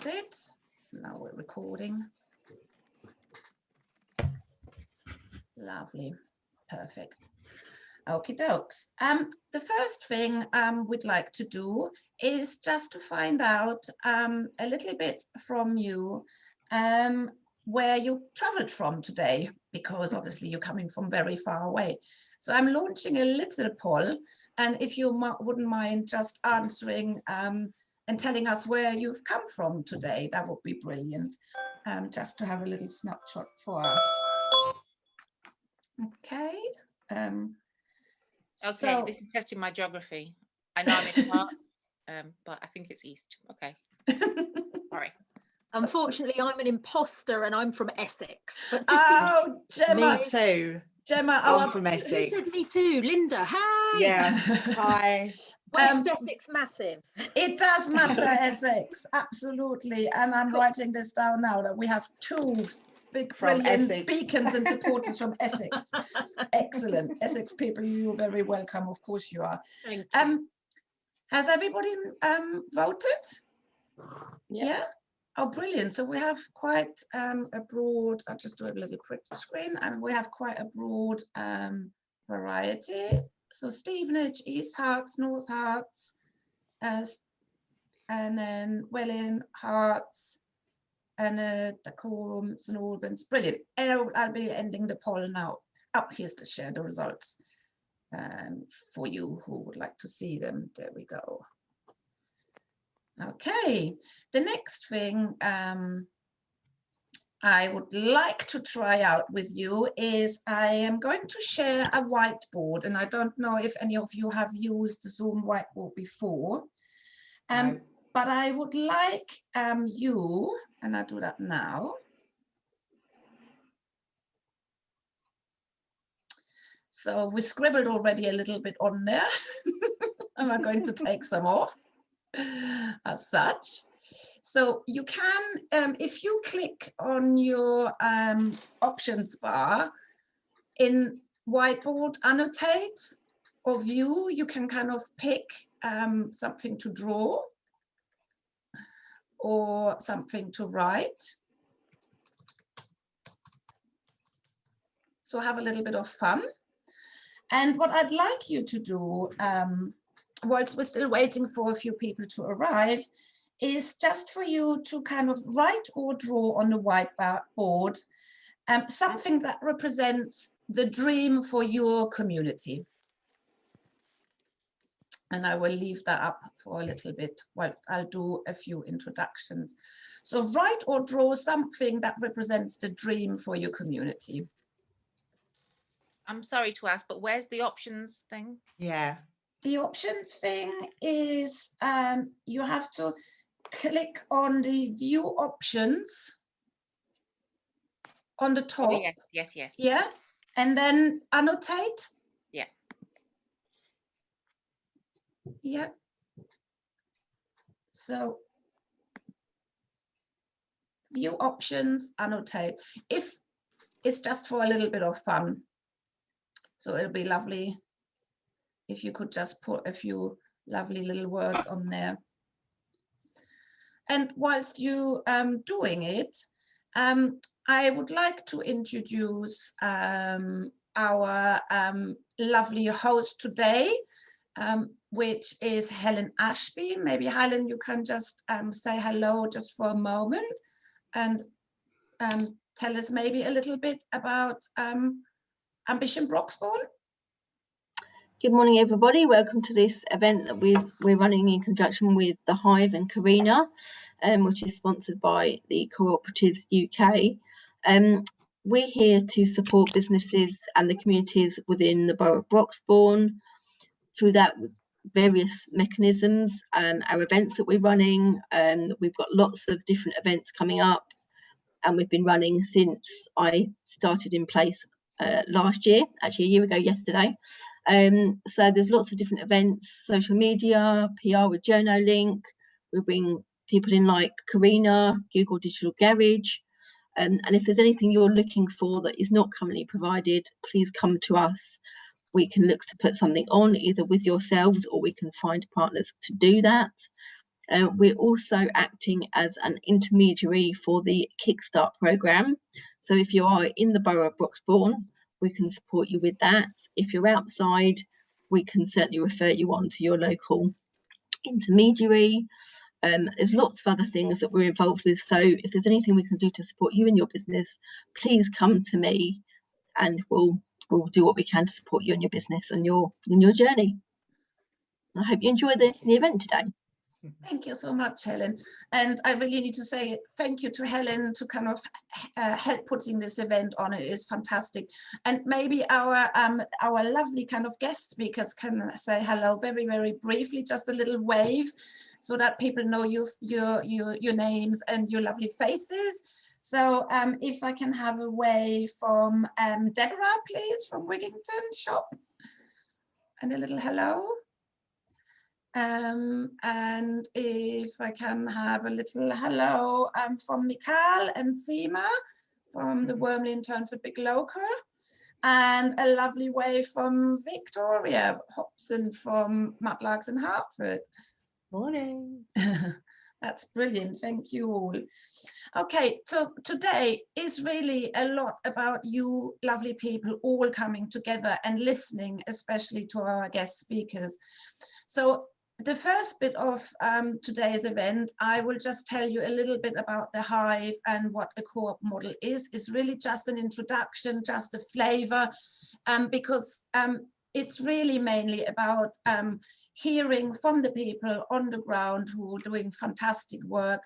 it. Now we're recording. Lovely, perfect. Okie dokes. The first thing we'd like to do is just to find out a little bit from you where you traveled from today, because obviously you're coming from very far away. So I'm launching a little poll, and if you wouldn't mind just answering and telling us where you've come from today, that would be brilliant, just to have a little snapshot for us. Okay. Okay, so, this is testing my geography. I know I'm in Hearts, but I think it's east. Okay. Sorry. Unfortunately, I'm an imposter and I'm from Essex. But just Gemma, me too. Gemma, I'm from Essex. Who said me too? Linda, hi. Yeah, hi. West Essex massive. It does matter, Essex, absolutely. And I'm writing this down now, that we have two big, brilliant beacons and supporters from Essex. Excellent. Essex people, you're very welcome. Of course you are. Thank you. Has everybody voted? Yeah. Oh, brilliant. So we have quite a broad, I'll just do a little quick screen, and we have quite a broad variety. So Stevenage, East Hearts, North Hearts, and then Welling, Hearts, and Dacorum, St Albans. Brilliant. And I'll be ending the poll now. Oh, here's to share the results for you who would like to see them. There we go. Okay, the next thing I would like to try out with you is I am going to share a whiteboard, and I don't know if any of you have used the Zoom whiteboard before, No. but I would like you, and I'll do that now. So we scribbled already a little bit on there. And I'm going to take some off as such. So you can, if you click on your options bar in whiteboard, annotate or view, you can kind of pick something to draw or something to write. So have a little bit of fun. And what I'd like you to do, whilst we're still waiting for a few people to arrive, is just for you to kind of write or draw on the whiteboard something that represents the dream for your community. And I will leave that up for a little bit whilst I'll do a few introductions. So write or draw something that represents the dream for your community. I'm sorry to ask, but where's the options thing? Yeah. The options thing is you have to click on the view options on the top. Oh, yes. Yeah, and then annotate. Yeah. Yeah. So view options, annotate. If it's just for a little bit of fun. So it'll be lovely if you could just put a few lovely little words on there. And whilst you doing it, I would like to introduce our lovely host today, which is Helen Ashby. Maybe Helen, you can just say hello just for a moment and tell us maybe a little bit about Ambition Broxbourne. Good morning, everybody. Welcome to this event that we're running in conjunction with the Hive and Corinna, which is sponsored by the Cooperatives UK. We're here to support businesses and the communities within the borough of Broxbourne through that various mechanisms and our events that we're running. We've got lots of different events coming up, and we've been running since I started in place last year, actually a year ago yesterday. So there's lots of different events, social media, PR with JournoLink. We bring people in like Corinna, Google Digital Garage. And if there's anything you're looking for that is not currently provided, please come to us. We can look to put something on either with yourselves, or we can find partners to do that. We're also acting as an intermediary for the Kickstart programme. So if you are in the borough of Broxbourne, we can support you with that. If you're outside, we can certainly refer you on to your local intermediary. There's lots of other things that we're involved with. So if there's anything we can do to support you in your business, please come to me and we'll do what we can to support you in your business and in your journey. I hope you enjoy the event today. Thank you so much, Helen. And I really need to say thank you to Helen to kind of help putting this event on. It is fantastic. And maybe our lovely kind of guest speakers can say hello very, very briefly, just a little wave so that people know your names and your lovely faces. So if I can have a wave from Deborah, please, from Wigington Shop. And a little hello. And if I can have a little hello from Mikael and Seema from the Wormley and Turnford Big Local, and a lovely wave from Victoria Hobson from Matlarks in Hertford. Morning. That's brilliant. Thank you all. Okay, so today is really a lot about you lovely people all coming together and listening, especially to our guest speakers. So the first bit of today's event, I will just tell you a little bit about the Hive and what a co-op model is. It's really just an introduction, just a flavor, because it's really mainly about hearing from the people on the ground who are doing fantastic work,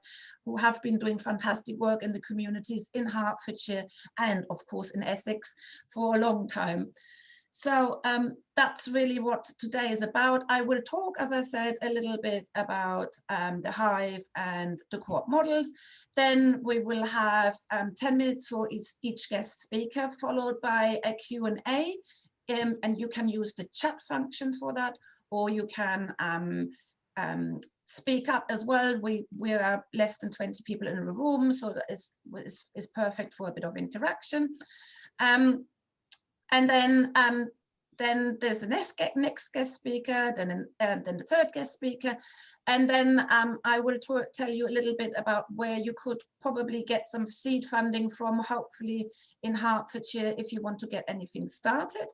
who have been doing fantastic work in the communities in Hertfordshire and of course in Essex for a long time. So that's really what today is about. I will talk, as I said, a little bit about the Hive and the co-op models. Then we will have 10 minutes for each guest speaker, followed by a Q&A. And you can use the chat function for that, or you can speak up as well. We are less than 20 people in the room, so that is perfect for a bit of interaction. And then there's the next guest speaker, then the third guest speaker, and then I will tell you a little bit about where you could probably get some seed funding from, hopefully in Hertfordshire, if you want to get anything started.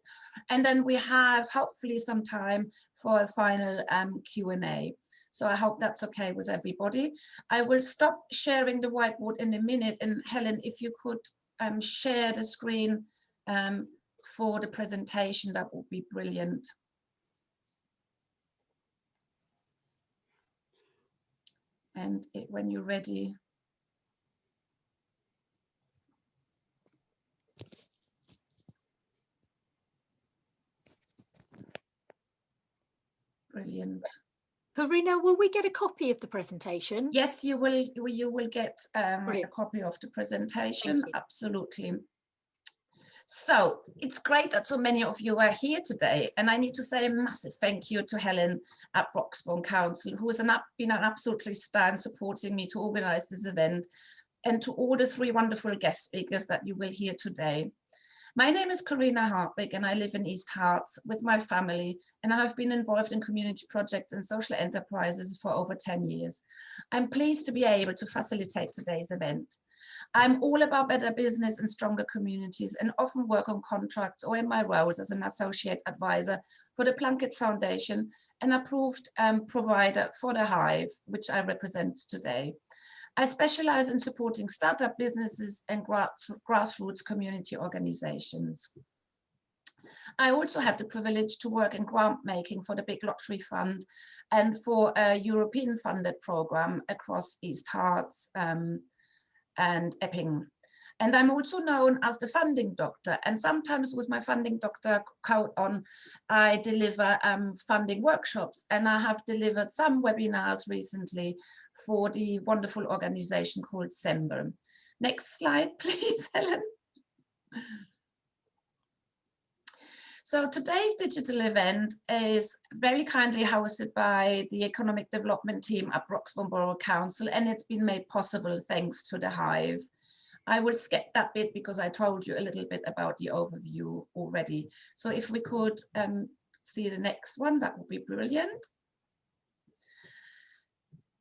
And then we have hopefully some time for a final Q&A. So I hope that's okay with everybody. I will stop sharing the whiteboard in a minute, and Helen, if you could share the screen for the presentation, that would be brilliant. And when you're ready. Brilliant. Corinna, will we get a copy of the presentation? Yes, you will get a copy of the presentation, absolutely. So it's great that so many of you are here today, and I need to say a massive thank you to Helen at Broxbourne Council, who has been an absolutely star in supporting me to organise this event, and to all the three wonderful guest speakers that you will hear today. My name is Corinna Hartwig and I live in East Herts with my family, and I have been involved in community projects and social enterprises for over 10 years. I'm pleased to be able to facilitate today's event. I'm all about better business and stronger communities, and often work on contracts or in my roles as an associate advisor for the Plunkett Foundation, an approved provider for the Hive, which I represent today. I specialize in supporting startup businesses and grassroots community organizations. I also had the privilege to work in grant making for the Big Lottery Fund and for a European funded program across East Herts and Epping. And I'm also known as the funding doctor, and sometimes with my funding doctor coat on, I deliver funding workshops, and I have delivered some webinars recently for the wonderful organization called Semble. Next slide, please, Helen. So today's digital event is very kindly hosted by the Economic Development team at Broxbourne Borough Council, and it's been made possible thanks to the Hive. I will skip that bit because I told you a little bit about the overview already. So if we could see the next one, that would be brilliant.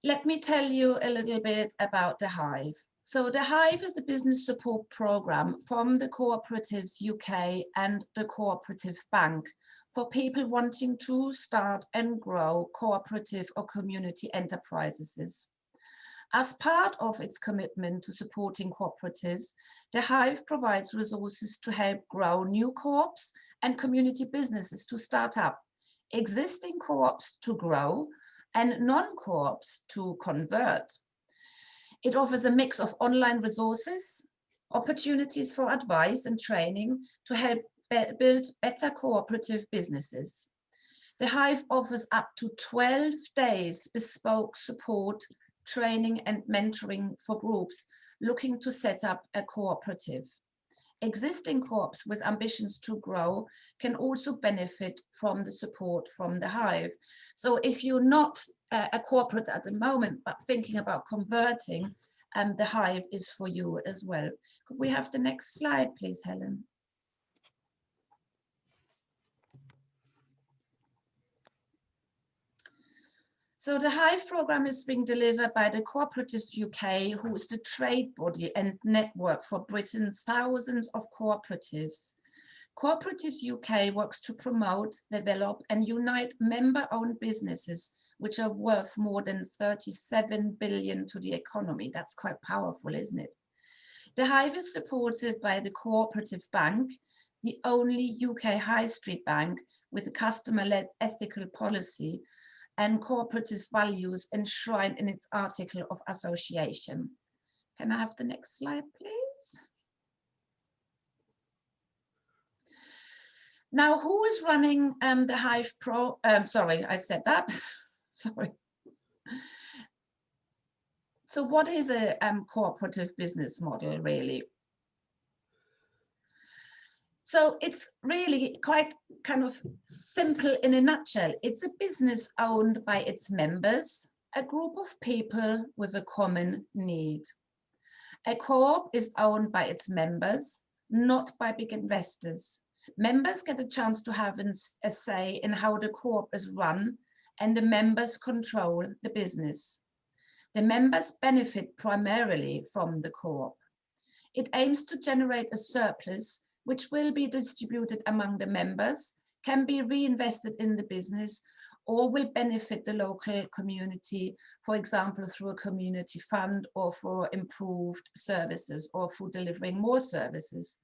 let me tell you a little bit about the Hive. So the Hive is the business support program from the Cooperatives UK and the Cooperative Bank for people wanting to start and grow cooperative or community enterprises. As part of its commitment to supporting cooperatives, the Hive provides resources to help grow new co-ops and community businesses to start up, existing co-ops to grow, and non-co-ops to convert. It offers a mix of online resources, opportunities for advice and training to help build better cooperative businesses. The Hive offers up to 12 days bespoke support, training and mentoring for groups looking to set up a cooperative. Existing co-ops with ambitions to grow can also benefit from the support from the Hive. So if you're not a corporate at the moment, but thinking about converting, the Hive is for you as well. Could we have the next slide, please, Helen? So the Hive program is being delivered by the Cooperatives UK, who is the trade body and network for Britain's thousands of cooperatives. Cooperatives UK works to promote, develop and unite member-owned businesses which are worth more than 37 billion to the economy. That's quite powerful, isn't it? The Hive is supported by the Cooperative Bank, the only UK high street bank with a customer-led ethical policy and cooperative values enshrined in its article of association. Can I have the next slide, please? Now, who is running the Hive Pro? Sorry, I said that. Sorry. So what is a cooperative business model, really? So it's really quite kind of simple in a nutshell. It's a business owned by its members, a group of people with a common need. A co-op is owned by its members, not by big investors. Members get a chance to have a say in how the co-op is run, and the members control the business. The members benefit primarily from the co-op. It aims to generate a surplus which will be distributed among the members, can be reinvested in the business, or will benefit the local community, for example, through a community fund or for improved services or through delivering more services.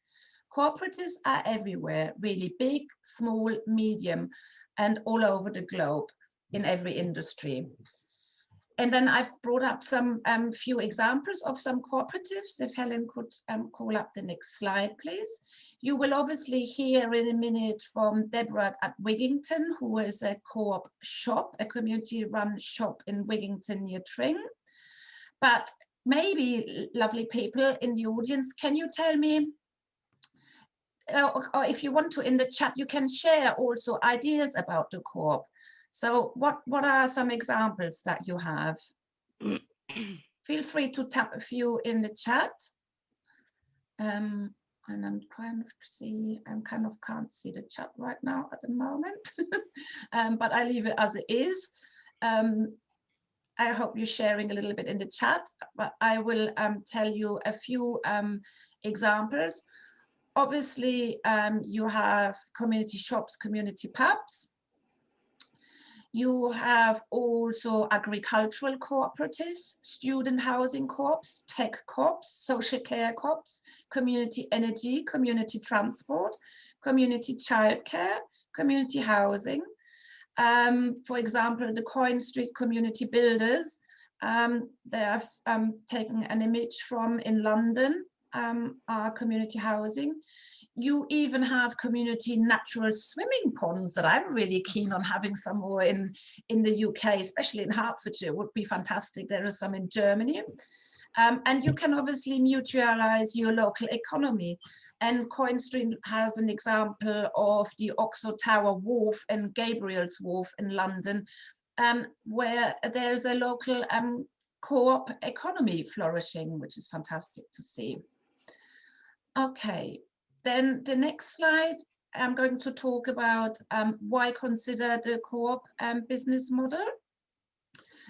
Cooperatives are everywhere, really big, small, medium, and all over the globe in every industry. And then I've brought up some few examples of some cooperatives. If Helen could call up the next slide, please. You will obviously hear in a minute from Deborah at Wigington, who is a co-op shop, a community-run shop in Wigington near Tring. But maybe, lovely people in the audience, can you tell me, or if you want to in the chat, you can share also ideas about the co-op. So what are some examples that you have? Feel free to tap a few in the chat. And I'm trying to see, I kind of can't see the chat right now at the moment, but I leave it as it is. I hope you're sharing a little bit in the chat, but I will tell you a few examples. Obviously, you have community shops, community pubs. You have also agricultural cooperatives, student housing co-ops, tech co-ops, social care co-ops, community energy, community transport, community childcare, community housing. For example, the Coin Street Community Builders, they have taken an image from in London, our community housing. You even have community natural swimming ponds that I'm really keen on having some more in the UK, especially in Hertfordshire, would be fantastic. There are some in Germany. And you can obviously mutualize your local economy. And Coin Street has an example of the Oxo Tower Wharf and Gabriel's Wharf in London, where there's a local co-op economy flourishing, which is fantastic to see. Okay. Then the next slide, I'm going to talk about why consider the co-op business model.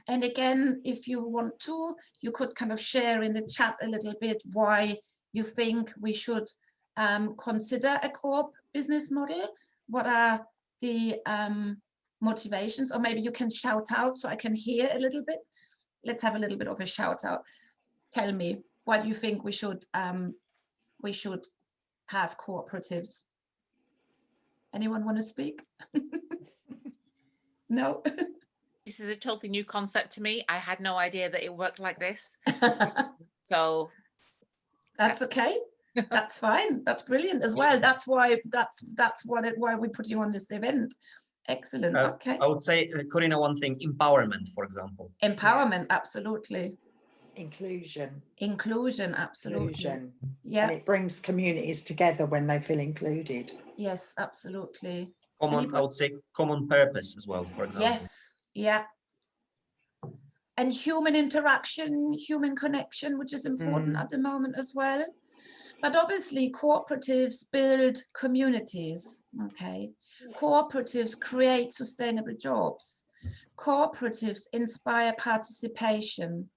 And again, if you want to, you could kind of share in the chat a little bit why you think we should consider a co-op business model. What are the motivations? Or maybe you can shout out so I can hear a little bit. Let's have a little bit of a shout out. Tell me, why do you think we should have cooperatives? Anyone want to speak? No. This is a totally new concept to me. I had no idea that it worked like this. So that's okay. That's fine. That's brilliant as well. That's why why we put you on this event. Excellent. Okay. I would say, Corinna, one thing: empowerment, for example. Empowerment, absolutely. Inclusion. Inclusion, absolutely. Inclusion. Yeah. And it brings communities together when they feel included. Yes, absolutely. I would say common purpose as well, for example. Yes. Yeah. And human interaction, human connection, which is important at the moment as well. But obviously cooperatives build communities, okay? Cooperatives create sustainable jobs. Cooperatives inspire participation,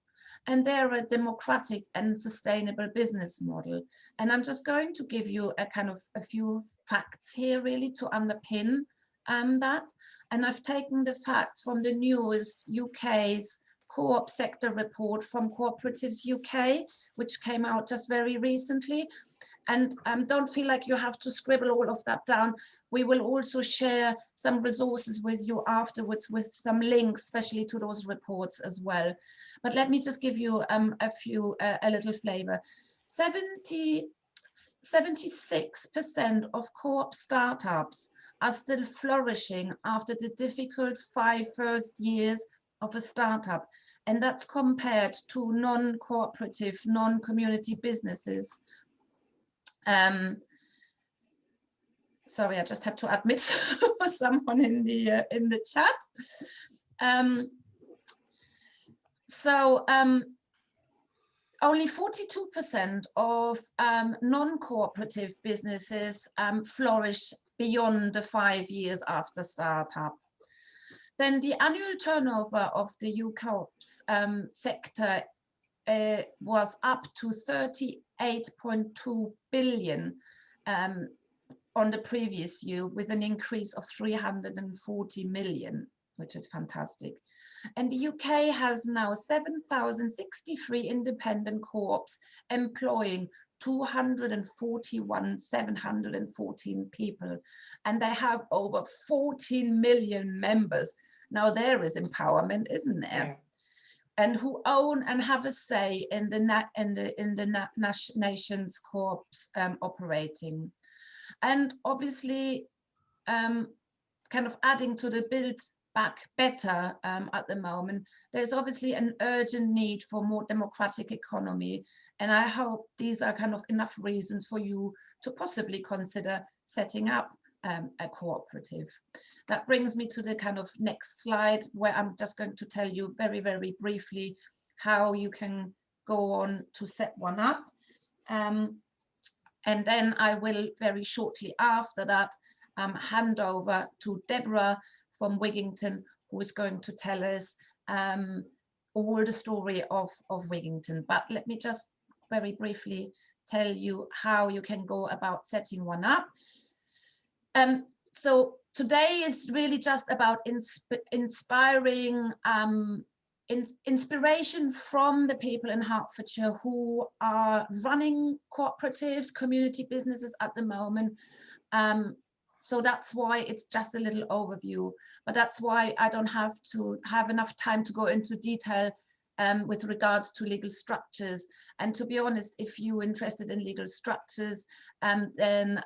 and they're a democratic and sustainable business model. And I'm just going to give you a few facts here really to underpin that. And I've taken the facts from the newest UK's co-op sector report from Cooperatives UK, which came out just very recently. And don't feel like you have to scribble all of that down. We will also share some resources with you afterwards with some links, especially to those reports as well. But let me just give you a little flavor. 76% of co-op startups are still flourishing after the difficult 5 first years of a startup. And that's compared to non-cooperative, non-community businesses. Sorry, I just had to admit someone in the chat. Only 42% of non-cooperative businesses flourish beyond the 5 years after startup. Then the annual turnover of the UCOPS sector was up to 38.2 billion on the previous year, with an increase of 340 million, which is fantastic. And the UK has now 7,063 independent co-ops employing 714 people, and they have over 14 million members. Now there is empowerment, isn't there? Yeah. And who own and have a say in the nation's co-ops operating. And obviously, kind of adding to the build back better at the moment, there's obviously an urgent need for more democratic economy. And I hope these are kind of enough reasons for you to possibly consider setting up a cooperative. That brings me to the kind of next slide, where I'm just going to tell you very, very briefly how you can go on to set one up. And then I will very shortly after that hand over to Deborah from Wigington, who is going to tell us all the story of Wigington. But let me just very briefly tell you how you can go about setting one up. So today is really just about inspiring inspiration from the people in Hertfordshire who are running cooperatives, community businesses at the moment. So that's why it's just a little overview, but that's why I don't have to have enough time to go into detail with regards to legal structures. And to be honest, if you're interested in legal structures, then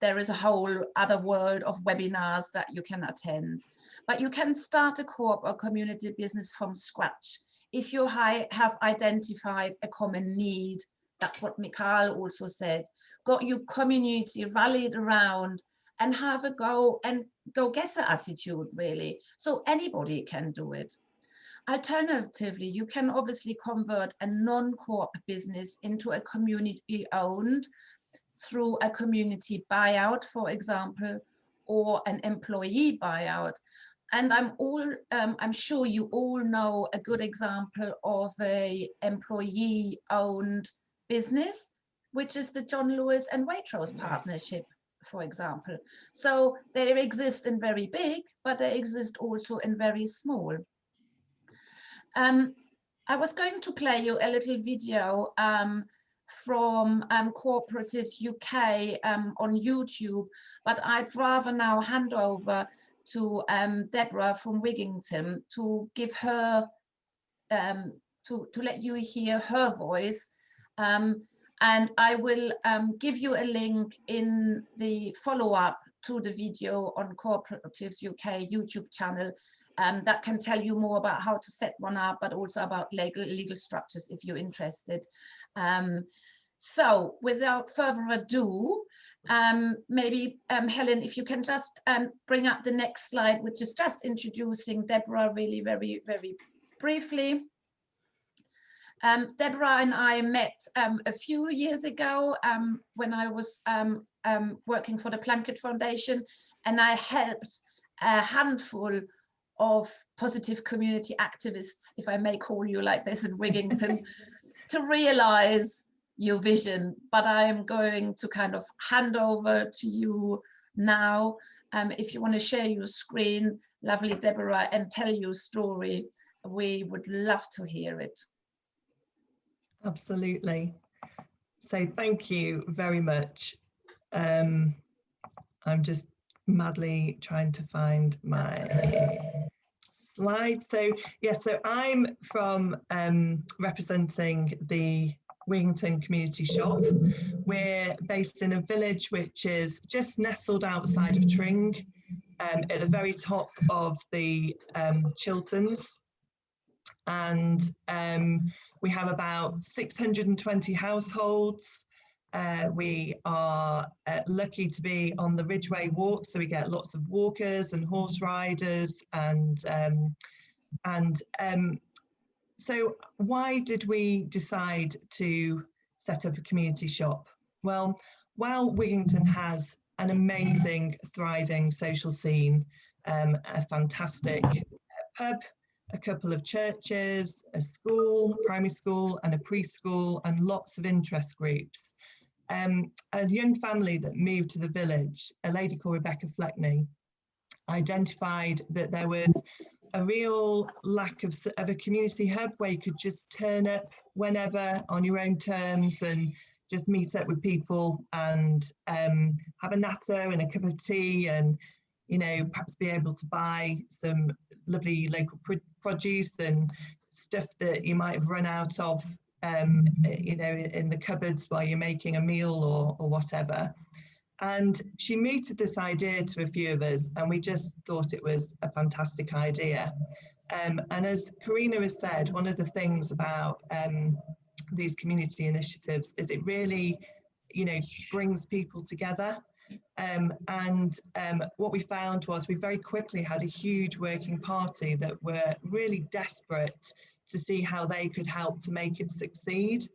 there is a whole other world of webinars that you can attend. But you can start a co-op or community business from scratch if you have identified a common need. That's what Mikhail also said. Got your community rallied around and have a go-getter attitude, really. So anybody can do it. Alternatively, you can obviously convert a non-co-op business into a community-owned through a community buyout, for example, or an employee buyout. And I'm sure you all know a good example of a employee-owned business, which is the John Lewis and Waitrose partnership, for example. So they exist in very big, but they exist also in very small. I was going to play you a little video from Cooperatives UK on YouTube, but I'd rather now hand over to Deborah from Wigington to give her, to let you hear her voice. And I will give you a link in the follow-up to the video on Cooperatives UK YouTube channel that can tell you more about how to set one up, but also about legal structures if you're interested. So without further ado, maybe Helen, if you can just bring up the next slide, which is just introducing Deborah really very briefly. Deborah and I met a few years ago when I was working for the Plunkett Foundation, and I helped a handful of positive community activists, if I may call you like this in Wigington, to realize your vision. But I am going to kind of hand over to you now. If you want to share your screen, lovely Deborah, and tell your story, we would love to hear it. Absolutely. So thank you very much. I'm just madly trying to find my slide. So yeah, so I'm from representing the Wigington Community Shop. We're based in a village which is just nestled outside of Tring, at the very top of the Chilterns, and we have about 620 households. We are lucky to be on the Ridgeway Walk, so we get lots of walkers and horse riders, and so why did we decide to set up a community shop? Well, while Wigington has an amazing, thriving social scene, a fantastic pub, a couple of churches, a school, primary school and a preschool, and lots of interest groups. A young family that moved to the village, a lady called Rebecca Fleckney, identified that there was a real lack of a community hub where you could just turn up whenever on your own terms and just meet up with people and have a natter and a cup of tea, and you know, perhaps be able to buy some lovely local produce and stuff that you might have run out of, you know, in the cupboards while you're making a meal or whatever. And she mooted this idea to a few of us, and we just thought it was a fantastic idea. And as Corinna has said, one of the things about these community initiatives is it really, you know, brings people together. What we found was we very quickly had a huge working party that were really desperate to see how they could help to make it succeed.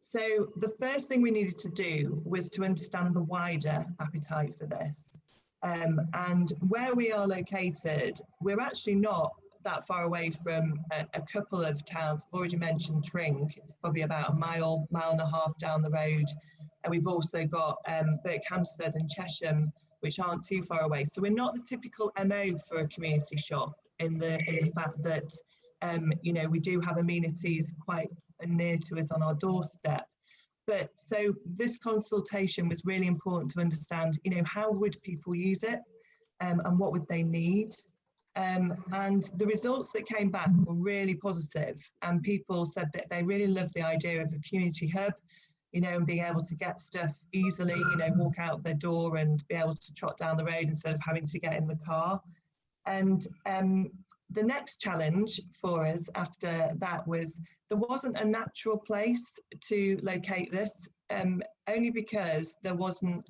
So the first thing we needed to do was to understand the wider appetite for this. And where we are located, we're actually not that far away from a couple of towns. I've already mentioned Tring. It's probably about a mile and a half down the road. And we've also got Berkhamsted and Chesham, which aren't too far away. So we're not the typical MO for a community shop in the fact that, you know, we do have amenities quite near to us on our doorstep. But so this consultation was really important to understand, you know, how would people use it, and what would they need? And the results that came back were really positive, and people said that they really loved the idea of a community hub, you know, and being able to get stuff easily, you know, walk out of their door and be able to trot down the road instead of having to get in the car. And the next challenge for us after that was there wasn't a natural place to locate this, only because there wasn't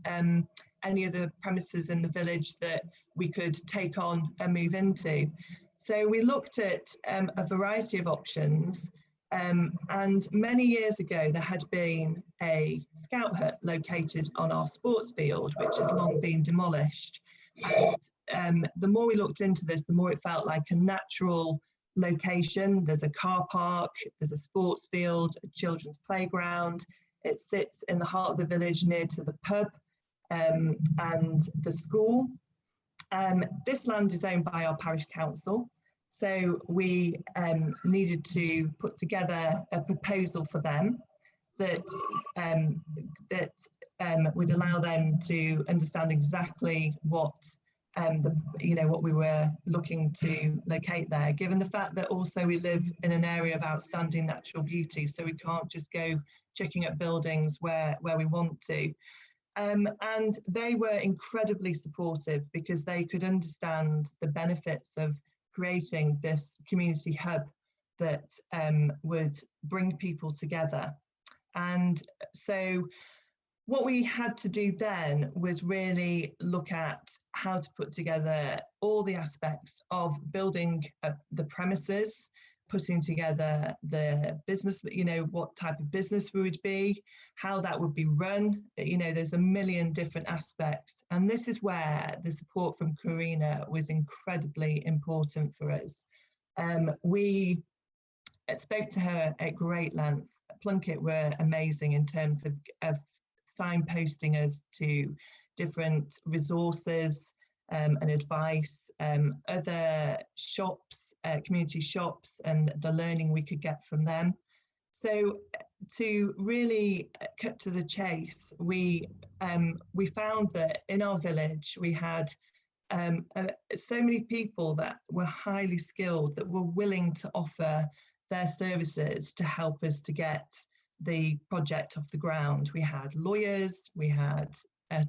any other premises in the village that we could take on and move into. So we looked at a variety of options, and many years ago there had been a scout hut located on our sports field which had long been demolished. And the more we looked into this, the more it felt like a natural location. There's a car park, there's a sports field, a children's playground. It sits in the heart of the village near to the pub and the school. This land is owned by our parish council. So we needed to put together a proposal for them that would allow them to understand exactly what what we were looking to locate there, given the fact that also we live in an area of outstanding natural beauty, so we can't just go checking up buildings where we want to. And they were incredibly supportive because they could understand the benefits of creating this community hub that would bring people together. And so what we had to do then was really look at how to put together all the aspects of building the premises, putting together the business, what type of business we would be, how that would be run. There's a million different aspects. And this is where the support from Corinna was incredibly important for us. We spoke to her at great length. Plunkett were amazing in terms of signposting us to different resources and advice, other shops, community shops, and the learning we could get from them. So to really cut to the chase, we found that in our village we had so many people that were highly skilled, that were willing to offer their services to help us to get the project off the ground. We had lawyers, we had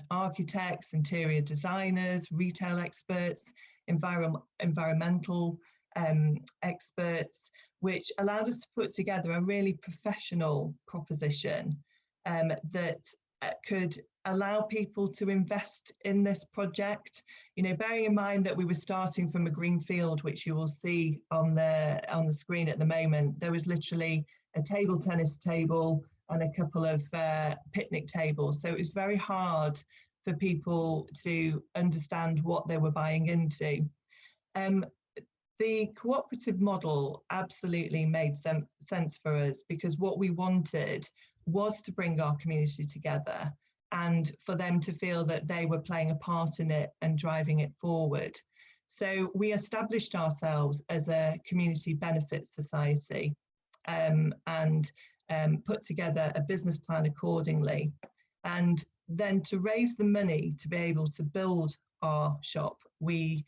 architects, interior designers, retail experts, environmental experts, which allowed us to put together a really professional proposition that could allow people to invest in this project. Bearing in mind that we were starting from a green field, which you will see on the screen at the moment. There was literally a table tennis table and a couple of picnic tables. So it was very hard for people to understand what they were buying into. The cooperative model absolutely made sense for us, because what we wanted was to bring our community together and for them to feel that they were playing a part in it and driving it forward. So we established ourselves as a community benefit society and put together a business plan accordingly. And then to raise the money to be able to build our shop, we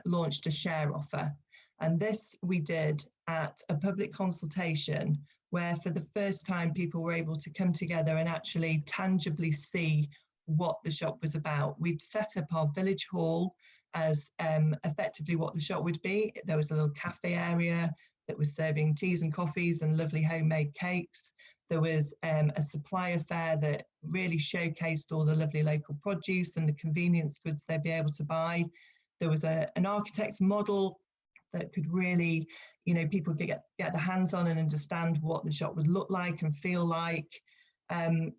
launched a share offer. And this we did at a public consultation, where for the first time people were able to come together and actually tangibly see what the shop was about. We'd set up our village hall as effectively what the shop would be. There was a little cafe area that was serving teas and coffees and lovely homemade cakes. There was a supplier fair that really showcased all the lovely local produce and the convenience goods they'd be able to buy. There was an architect's model that could really, people could get their hands on and understand what the shop would look like and feel like. And,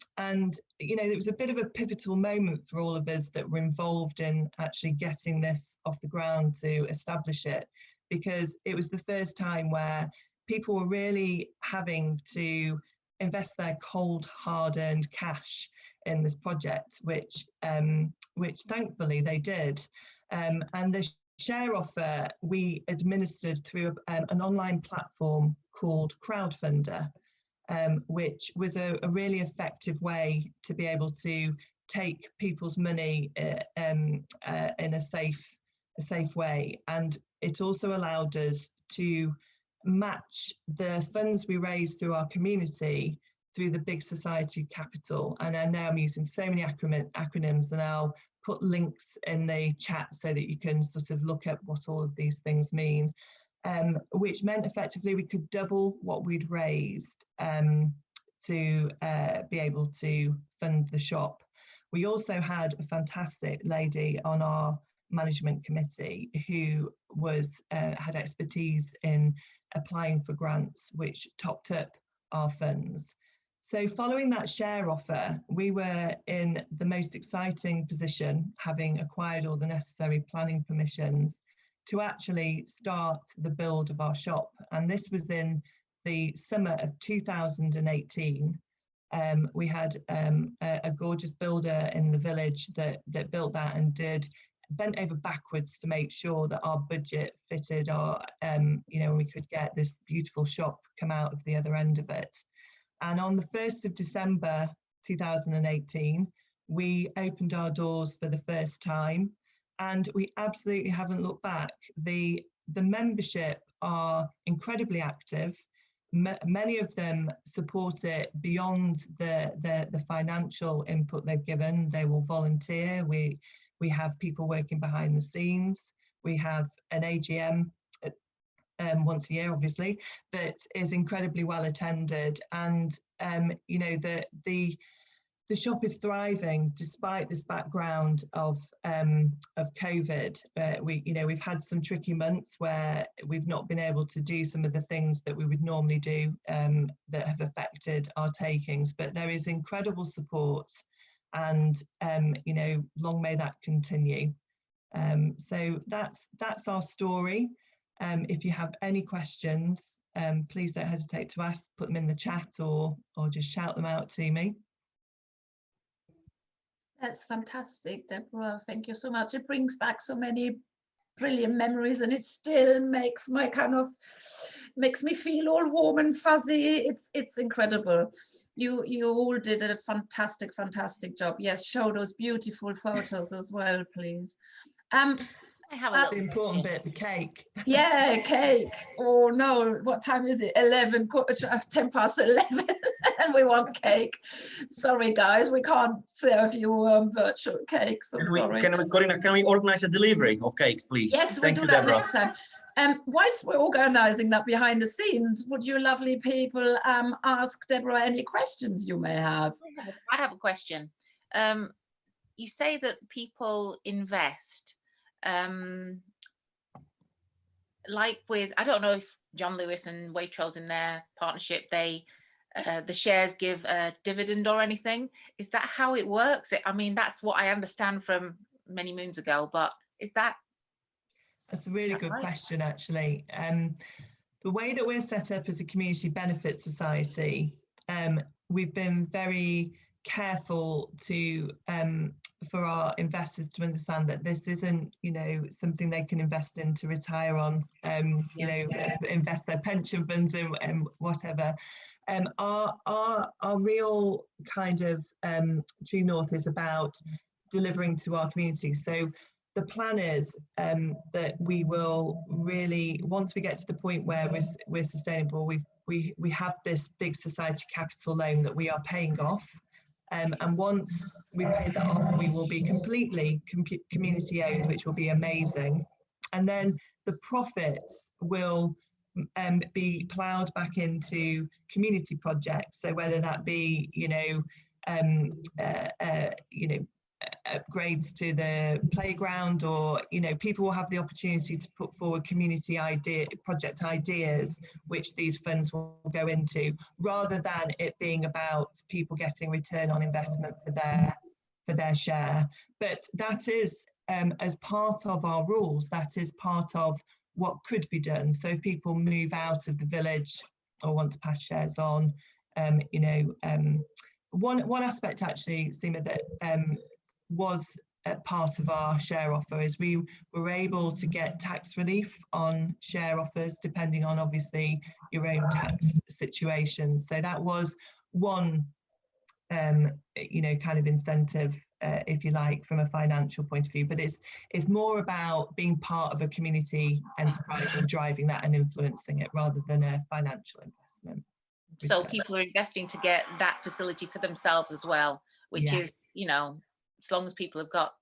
it was a bit of a pivotal moment for all of us that were involved in actually getting this off the ground to establish it, because it was the first time where people were really having to invest their cold, hard-earned cash in this project, which thankfully they did. And the share offer we administered through an online platform called Crowdfunder, which was a really effective way to be able to take people's money in a safe way. And it also allowed us to match the funds we raised through our community through the Big Society Capital. And I know I'm using so many acronyms, and I'll put links in the chat so that you can sort of look at what all of these things mean, which meant effectively we could double what we'd raised to be able to fund the shop. We also had a fantastic lady on our management committee who was had expertise in applying for grants, which topped up our funds. So following that share offer, we were in the most exciting position, having acquired all the necessary planning permissions, to actually start the build of our shop. And this was in the summer of 2018. We had a gorgeous builder in the village that built that and bent over backwards to make sure that our budget fitted our, we could get this beautiful shop come out of the other end of it. And on the 1st of December 2018, we opened our doors for the first time, and we absolutely haven't looked back. The membership are incredibly active. Many of them support it beyond the financial input they've given. They will volunteer. We have people working behind the scenes. We have an AGM once a year, obviously, that is incredibly well attended, and the shop is thriving despite this background of COVID. We've had some tricky months where we've not been able to do some of the things that we would normally do that have affected our takings, but there is incredible support, and long may that continue. So that's our story. If you have any questions, please don't hesitate to ask, put them in the chat, or just shout them out to me. That's fantastic, Deborah. Thank you so much. It brings back so many brilliant memories, and it still makes me feel all warm and fuzzy. It's incredible. You all did a fantastic job. Yes, show those beautiful photos as well, please. I have a The important bit, the cake. Yeah, cake. Oh no, what time is it? 10 past 11 and we want cake. Sorry guys, we can't serve you virtual cakes. I'm sorry. Corinna, can we organize a delivery of cakes, please? Yes, we'll do that next time. Whilst we're organising that behind the scenes, would you lovely people ask Deborah any questions you may have? I have a question. You say that people invest. Like with, I don't know if John Lewis and Waitrose in their partnership, the shares give a dividend or anything. Is that how it works? I mean, that's what I understand from many moons ago, but is that? That's a really good question, actually. The way that we're set up as a community benefit society, we've been very careful to for our investors to understand that this isn't, something they can invest in to retire on, invest their pension funds in whatever. Our real kind of true north is about delivering to our community. So the plan is that we will really, once we get to the point where we're sustainable, we have this big society capital loan that we are paying off. And once we pay that off, we will be completely community owned, which will be amazing. And then the profits will be ploughed back into community projects. So whether that be, upgrades to the playground, or people will have the opportunity to put forward community project ideas which these funds will go into, rather than it being about people getting return on investment for their share. But that is as part of our rules, that is part of what could be done. So if people move out of the village or want to pass shares on, one aspect actually, Seema, that was a part of our share offer is we were able to get tax relief on share offers depending on obviously your own tax situation. So that was one kind of incentive, if you like, from a financial point of view, but it's more about being part of a community enterprise and driving that and influencing it rather than a financial investment. So people are investing to get that facility for themselves as well, which is, as long as people have got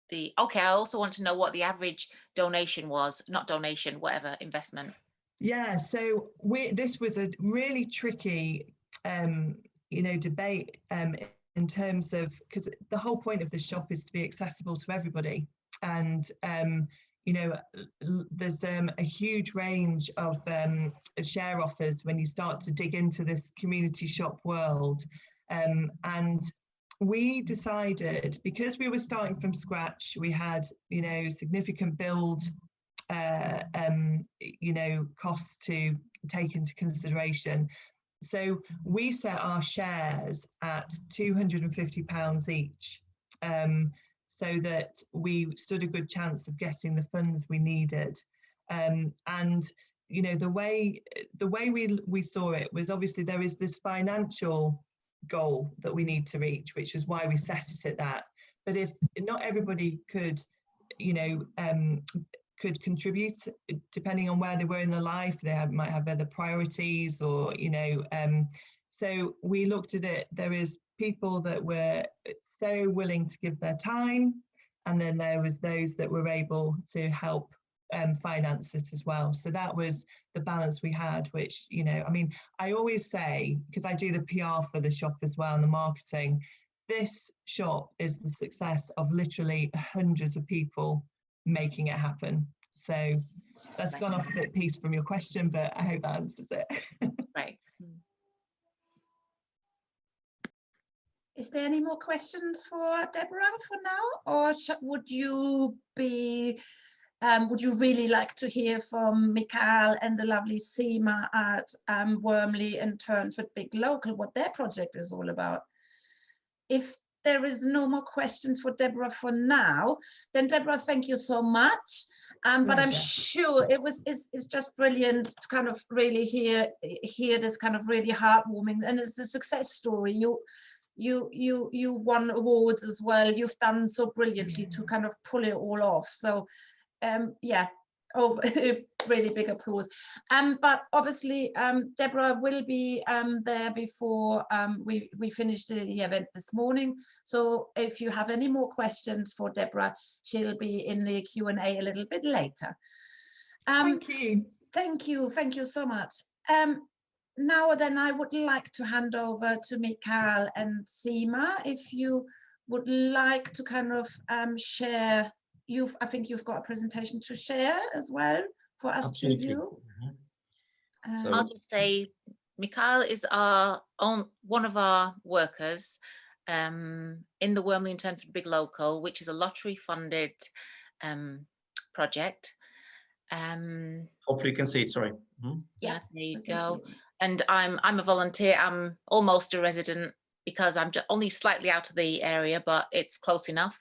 the, okay, I also want to know what the average donation was, not donation, whatever, investment. Yeah, so this was a really tricky, debate in terms of, because the whole point of the shop is to be accessible to everybody. And, you know, there's a huge range of share offers when you start to dig into this community shop world. And we decided, because we were starting from scratch, we had, you know, significant build, you know, costs to take into consideration. So we set our shares at £250 each, so that we stood a good chance of getting the funds we needed. And you know, the way we saw it was, obviously there is this financial goal that we need to reach, which is why we set it at that. But if not everybody could, you know, could contribute, depending on where they were in their life, they might have other priorities, or, you know, so we looked at it. There is people that were so willing to give their time, and then there was those that were able to help finance it as well. So that was the balance we had, which, you know, I mean, I always say, because I do the PR for the shop as well and the marketing, this shop is the success of literally hundreds of people making it happen. So that's gone off a bit piece from your question, but I hope that answers it. Right. Is there any more questions for Deborah for now, or would you really like to hear from Mikael and the lovely Seema at Wormley and Turnford Big Local, what their project is all about? If there is no more questions for Deborah for now, then Deborah, thank you so much. But I'm sure it's just brilliant to kind of really hear this kind of really heartwarming, and it's a success story. You won awards as well. You've done so brilliantly to kind of pull it all off. So yeah, really big applause. But obviously Deborah will be there before we finish the event this morning. So if you have any more questions for Deborah, she'll be in the Q&A a little bit later. Thank you. Thank you so much. Now then, I would like to hand over to Mikael and Seema, if you would like to kind of share. I think you've got a presentation to share as well for us to view. So I'll just say, Mikael is one of our workers in the Wormley and Turnford Big Local, which is a lottery funded project. hopefully you can see it, sorry. Yeah, there you go. And I'm a volunteer. I'm almost a resident, because I'm just only slightly out of the area, but it's close enough.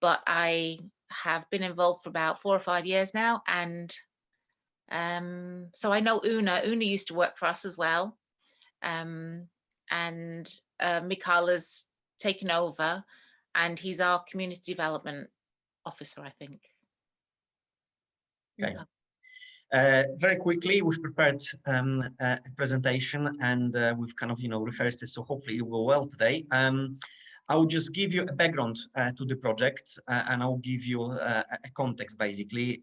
But I have been involved for about 4 or 5 years now, and so I know Una used to work for us as well, and Mikael has taken over, and he's our community development officer, I think. Okay. Very quickly, we've prepared a presentation, and we've kind of, you know, rehearsed it, so hopefully it will go well today. I will just give you a background to the project, and I'll give you a context, basically.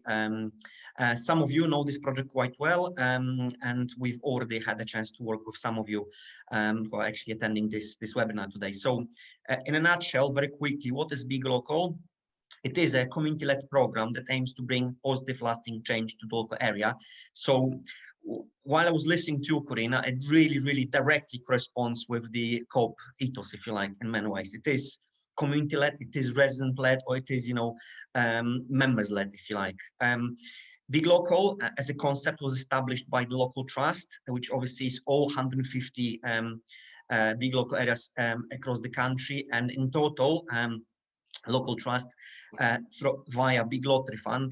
Some of you know this project quite well, and we've already had a chance to work with some of you who are actually attending this webinar today. So in a nutshell, very quickly, what is Big Local? It is a community-led program that aims to bring positive, lasting change to the local area. So while I was listening to you, Corinna, it really directly corresponds with the COP ethos, if you like, in many ways. It is community-led, it is resident-led, or it is, you know, members-led, if you like. Big Local as a concept was established by the local trust, which obviously is all 150 big local areas across the country, and in total, local trust via Big Lottery Fund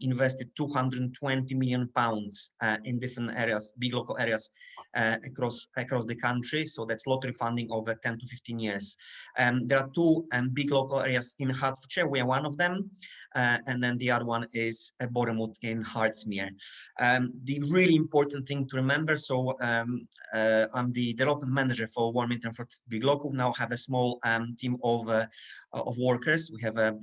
invested £220 million in different areas, big local areas across the country. So that's lottery funding over 10 to 15 years. There are 2 big local areas in Hertfordshire. We are one of them, and then the other one is Bournemouth in Hertfordshire. The really important thing to remember, so I'm the development manager for Wormley and Turnford Big Local. We now have a small team of workers. We have a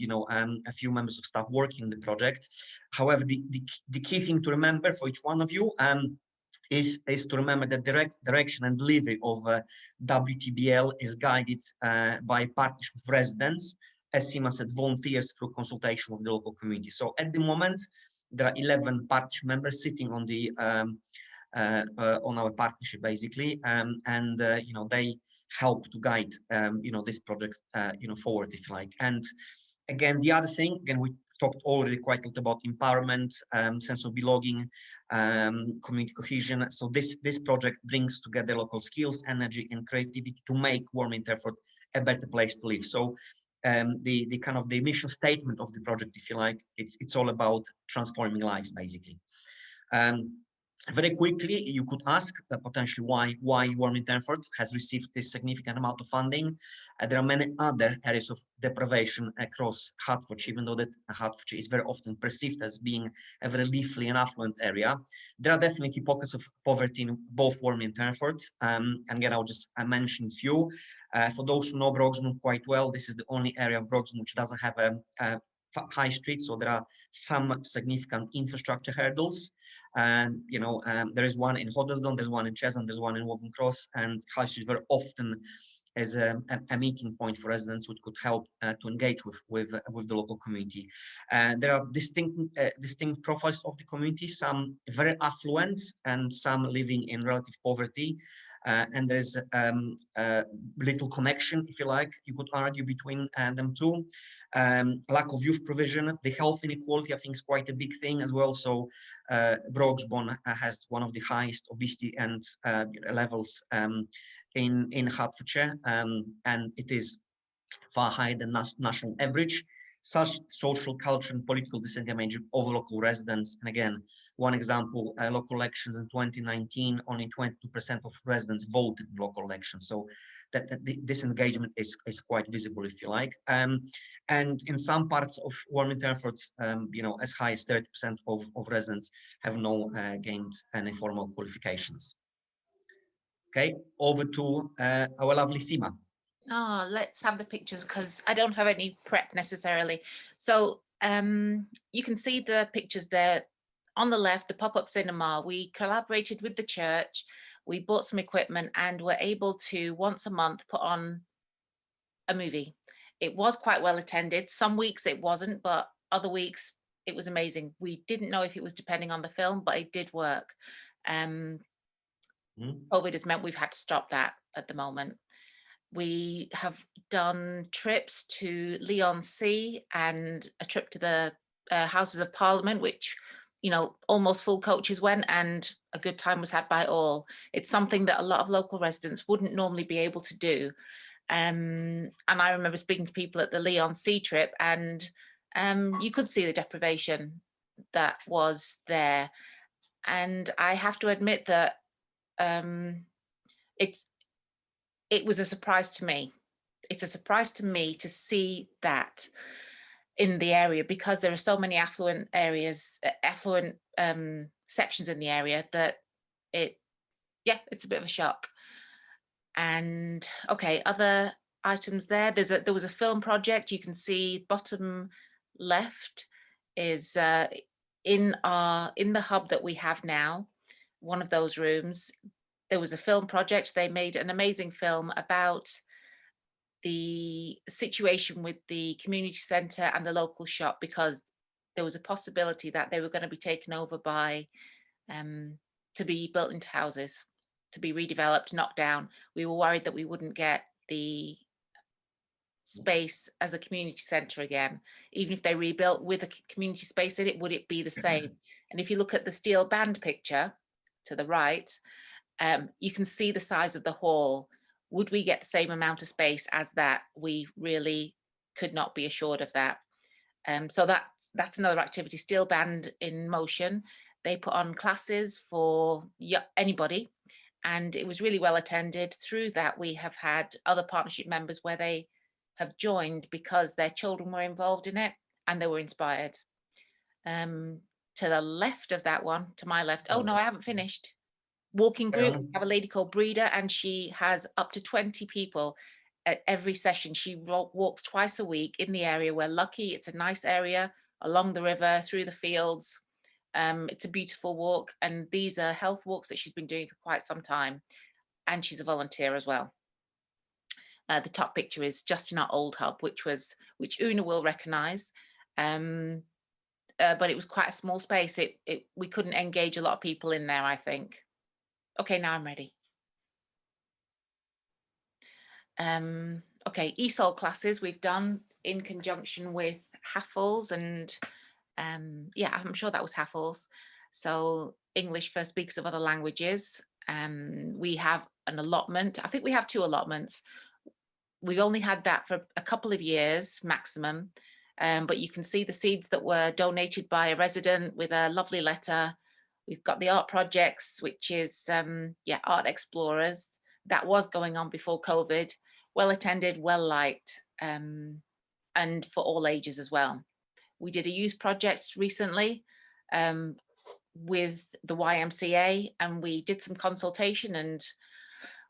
few members of staff working on the project. However, the key thing to remember for each one of you is to remember that direction and delivery of WTBL is guided by partnership with residents, as Sima said, volunteers through consultation with the local community. So at the moment, there are 11 partnership members sitting on the on our partnership basically, and you know, they help to guide you know, this project you know, forward, if you like. And again, the other thing, again, we talked already quite a lot about empowerment, sense of belonging, community cohesion. So this project brings together local skills, energy, and creativity to make Warming Hertford a better place to live. So the kind of the mission statement of the project, if you like, it's all about transforming lives, basically. Very quickly, you could ask potentially why Warming Hertford has received this significant amount of funding. There are many other areas of deprivation across Hertfordshire, even though that Hertfordshire is very often perceived as being a very leafy and affluent area. There are definitely pockets of poverty in both Warming and Hertford. And again, I'll just mention a few. For those who know Broxbourne quite well, this is the only area of Broxbourne which doesn't have a high street, so there are some significant infrastructure hurdles. And you know, there is one in Hoddesdon, there's one in Chesham, there's one in Woburn Cross, and High Street very often as a meeting point for residents, which could help to engage with the local community. There are distinct profiles of the community, some very affluent and some living in relative poverty. And there's little connection, if you like, you could argue, between them two. Lack of youth provision, the health inequality, I think, is quite a big thing as well. So Broxbourne has one of the highest obesity and levels in Hertfordshire, and it is far higher than national average. Such social, culture, and political disengagement of local residents. And again, one example, local elections in 2019, only 22% of residents voted in local elections. So that this engagement is quite visible, if you like. And in some parts of Warming Hertford, you know, as high as 30% of residents have no gained any formal qualifications. Okay, over to our lovely Sima. Oh, let's have the pictures because I don't have any prep necessarily. So you can see the pictures there. On the left, the pop-up cinema, we collaborated with the church, we bought some equipment and were able to once a month put on a movie. It was quite well attended. Some weeks it wasn't, but other weeks it was amazing. We didn't know if it was depending on the film, but it did work. COVID has meant we've had to stop that at the moment. We have done trips to Leigh-on-Sea and a trip to the Houses of Parliament, which, you know, almost full coaches went and a good time was had by all. It's something that a lot of local residents wouldn't normally be able to do. And I remember speaking to people at the Leigh-on-Sea trip, and you could see the deprivation that was there. And I have to admit that it was a surprise to me. It's a surprise to me to see that in the area, because there are so many affluent areas, affluent sections in the area, that it's a bit of a shock. And okay, other items there. There was a film project. You can see bottom left is in the hub that we have now, one of those rooms. There was a film project. They made an amazing film about the situation with the community centre and the local shop, because there was a possibility that they were going to be taken over by to be built into houses, to be redeveloped, knocked down. We were worried that we wouldn't get the space as a community centre again. Even if they rebuilt with a community space in it, would it be the same? And if you look at the steel band picture to the right, you can see the size of the hall. Would we get the same amount of space as that? We really could not be assured of that. So that's another activity, Steel Band in Motion. They put on classes for anybody, and it was really well attended. Through that, we have had other partnership members where they have joined because their children were involved in it and they were inspired. To the left of that one, to my left, oh no, I haven't finished. Walking group, we have a lady called Breeder, and she has up to 20 people at every session. She walks twice a week in the area. We're lucky, it's a nice area along the river, through the fields. It's a beautiful walk, and these are health walks that she's been doing for quite some time, and she's a volunteer as well. The top picture is just in our old hub, which Una will recognise. But it was quite a small space. We couldn't engage a lot of people in there, I think. Okay, now I'm ready. Okay, ESOL classes we've done in conjunction with HAFLs and yeah, I'm sure that was HAFLs. So English for speakers of other languages. We have an allotment. I think we have 2 allotments. We've only had that for a couple of years maximum, but you can see the seeds that were donated by a resident with a lovely letter. We've got the art projects, which is yeah, Art Explorers. That was going on before COVID. Well attended, well liked, and for all ages as well. We did a youth project recently with the YMCA, and we did some consultation, and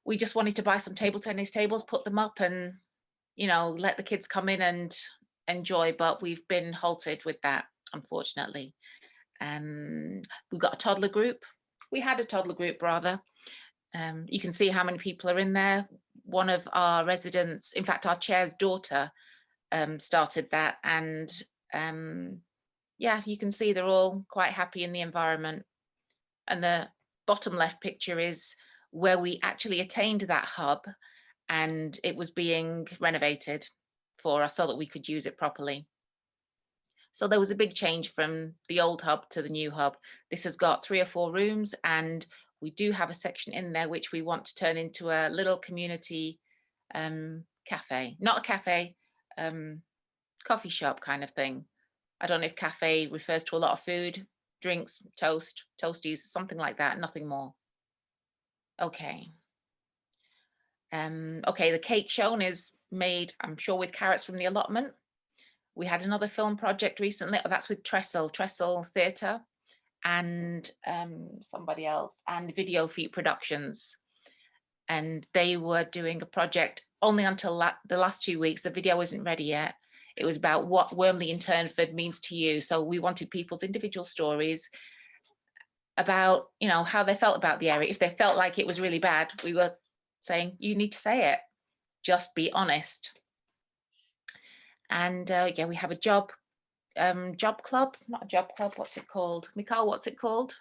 we just wanted to buy some table tennis tables, put them up, and you know, let the kids come in and enjoy, but we've been halted with that, unfortunately. We've got a toddler group. We had a toddler group rather. You can see how many people are in there. One of our residents, in fact, our chair's daughter started that, and yeah, you can see they're all quite happy in the environment. And the bottom left picture is where we actually attained that hub, and it was being renovated for us so that we could use it properly. So there was a big change from the old hub to the new hub. This has got 3 or 4 rooms, and we do have a section in there which we want to turn into a little community cafe, not a cafe, coffee shop kind of thing. I don't know if cafe refers to a lot of food, drinks, toast, toasties, something like that, nothing more. Okay. Okay, the cake shown is made, I'm sure, with carrots from the allotment. We had another film project recently, that's with Trestle Theatre, and somebody else, and Video Feet Productions. And they were doing a project only until the last 2 weeks. The video isn't ready yet. It was about what Wormley in Turnford means to you. So we wanted people's individual stories about, you know, how they felt about the area. If they felt like it was really bad, we were saying, you need to say it, just be honest. And yeah, we have a job club, not a job club, what's it called? Mikhail, what's it called?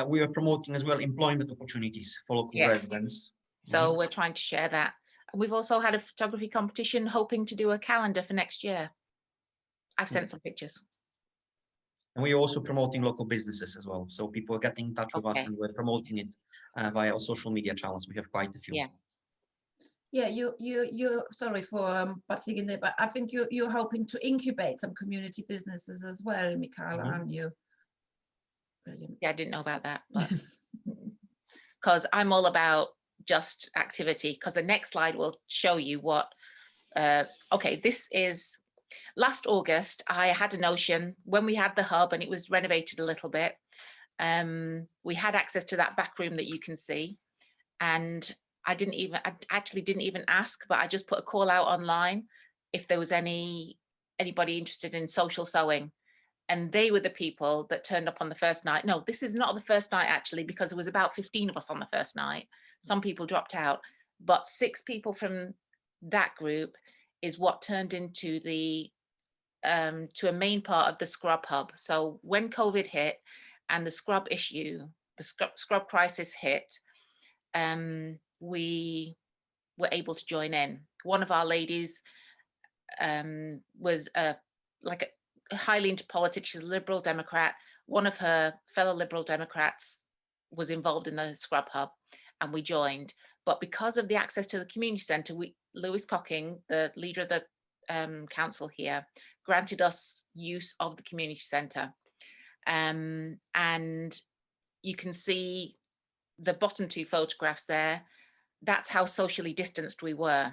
We are promoting as well employment opportunities for local residents. So we're trying to share that. We've also had a photography competition, hoping to do a calendar for next year. I've sent some pictures. And we're also promoting local businesses as well. So people are getting in touch with us, and we're promoting it via our social media channels. We have quite a few. Yeah. Yeah, you sorry for butting in there, but I think you're hoping to incubate some community businesses as well, Mikhail, aren't you? Brilliant. Yeah, I didn't know about that, but because I'm all about just activity, because the next slide will show you what okay, this is last August. I had a notion when we had the hub and it was renovated a little bit. We had access to that back room that you can see, and I actually didn't even ask, but I just put a call out online if there was anybody interested in social sewing. And they were the people that turned up on the first night. No, this is not the first night actually, because there was about 15 of us on the first night. Some people dropped out, but 6 people from that group is what turned into the to a main part of the scrub hub. So when COVID hit and the scrub issue, the scrub crisis hit, we were able to join in. One of our ladies was like highly into politics. She's a Liberal Democrat. One of her fellow Liberal Democrats was involved in the scrub hub, and we joined. But because of the access to the community centre, Lewis Cocking, the leader of the council here, granted us use of the community centre. And you can see the bottom 2 photographs there. That's how socially distanced we were.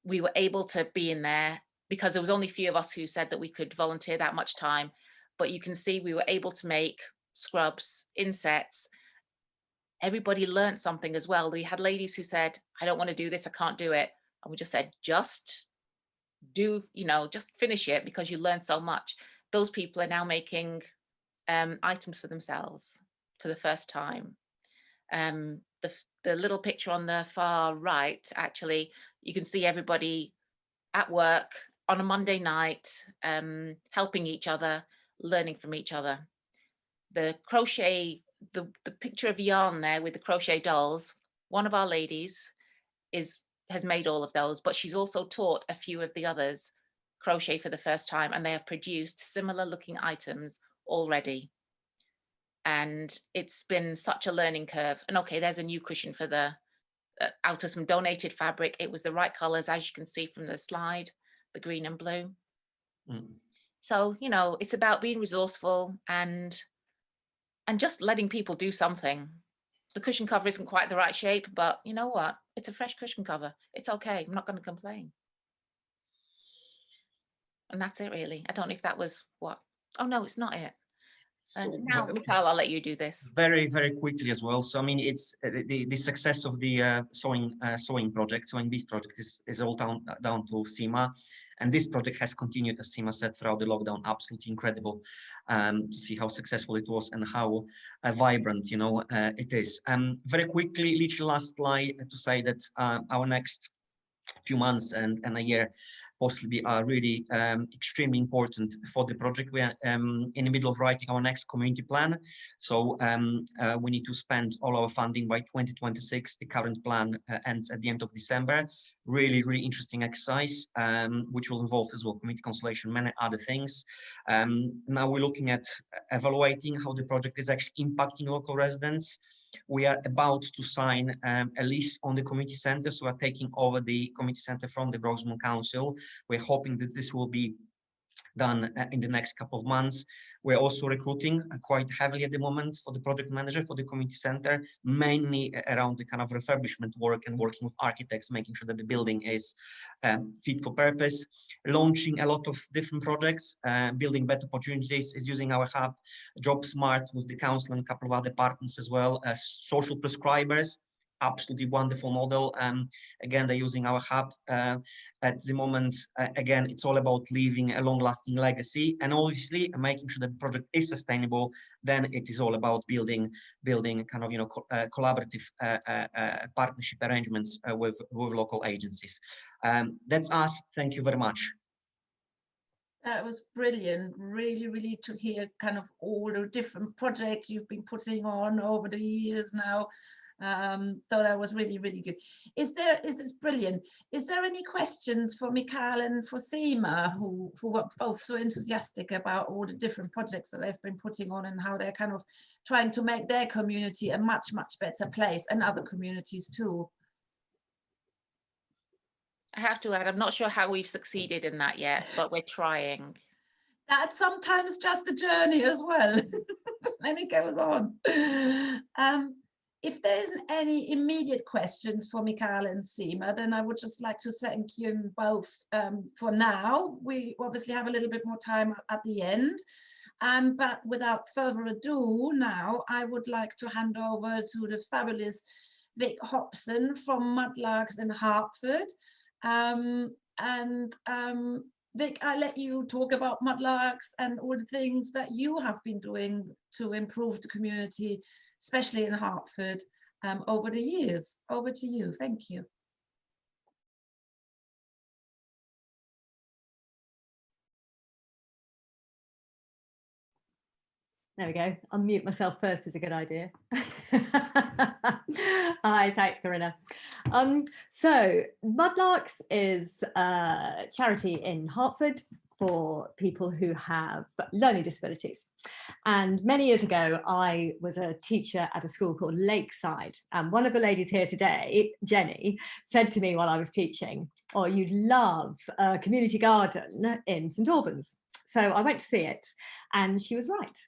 We were able to be in there because there was only a few of us who said that we could volunteer that much time. But you can see we were able to make scrubs in sets. Everybody learned something as well. We had ladies who said, I don't want to do this, I can't do it. And we just said, just do, you know, just finish it because you learned so much. Those people are now making items for themselves for the first time. the little picture on the far right, actually, you can see everybody at work on a Monday night, helping each other, learning from each other. The crochet, the picture of yarn there with the crochet dolls, one of our ladies has made all of those, but she's also taught a few of the others crochet for the first time, and they have produced similar looking items already. And it's been such a learning curve. And okay, there's a new cushion for the out of some donated fabric. It was the right colors, as you can see from the slide, the green and blue. So, you know, it's about being resourceful and just letting people do something. The cushion cover isn't quite the right shape, but you know what? It's a fresh cushion cover. It's okay. I'm not going to complain. And that's it, really. I don't know if that was what. Oh, no, it's not it. And now, Mikhail, I'll let you do this. Very, very quickly as well. So, I mean, it's the success of the sewing project, sewing bees project is all down to Seema. And this project has continued, as Seema said, throughout the lockdown. Absolutely incredible to see how successful it was and how vibrant, you know, it is. Very quickly, literally last slide to say that our next few months and a year possibly are really extremely important for the project. We are in the middle of writing our next community plan, so we need to spend all our funding by 2026. The current plan ends at the end of December. Really interesting exercise, which will involve as well community consultation, many other things. Now we're looking at evaluating how the project is actually impacting local residents. We are about to sign a lease on the community center, so we're taking over the community center from the Broxbourne Council. We're hoping that this will be done in the next couple of months. We're also recruiting quite heavily at the moment for the project manager for the community center, mainly around the kind of refurbishment work and working with architects, making sure that the building is fit for purpose. Launching a lot of different projects, building better opportunities is using our hub, Job Smart with the council and a couple of other partners as well as social prescribers. Absolutely wonderful model. Again, they're using our hub at the moment. Again, it's all about leaving a long-lasting legacy and obviously making sure that the project is sustainable. Then it is all about building kind of, you know, collaborative partnership arrangements with local agencies. That's us. Thank you very much. That was brilliant. Really to hear kind of all the different projects you've been putting on over the years now. Thought that was really good. Is this brilliant? Is there any questions for Mikhail and for Seema, who are both so enthusiastic about all the different projects that they've been putting on and how they're kind of trying to make their community a much better place, and other communities too? I have to add, I'm not sure how we've succeeded in that yet, but we're trying. That's sometimes just a journey as well. And it goes on. If there isn't any immediate questions for Mikhail and Seema, then I would just like to thank you both for now. We obviously have a little bit more time at the end, but without further ado, now I would like to hand over to the fabulous Vic Hobson from Mudlarks in Hertford. Vic, I let you talk about Mudlarks and all the things that you have been doing to improve the community, especially in Hertford, over the years. Over to you. Thank you. There we go. Unmute myself first is a good idea. Hi, thanks, Corinna. So Mudlarks is a charity in Hertford for people who have learning disabilities. And many years ago, I was a teacher at a school called Lakeside. And one of the ladies here today, Jenny, said to me while I was teaching, "Oh, you'd love a community garden in St Albans." So I went to see it, and she was right.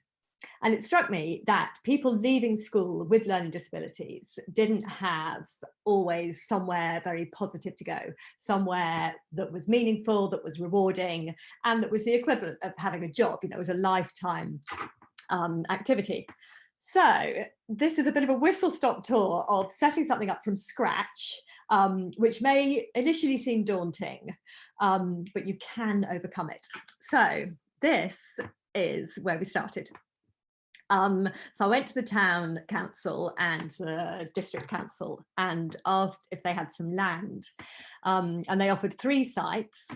And it struck me that people leaving school with learning disabilities didn't have always somewhere very positive to go, somewhere that was meaningful, that was rewarding, and that was the equivalent of having a job, you know, as a lifetime activity. So this is a bit of a whistle-stop tour of setting something up from scratch, which may initially seem daunting, but you can overcome it. So this is where we started. So I went to the town council and the district council and asked if they had some land, and they offered 3 sites,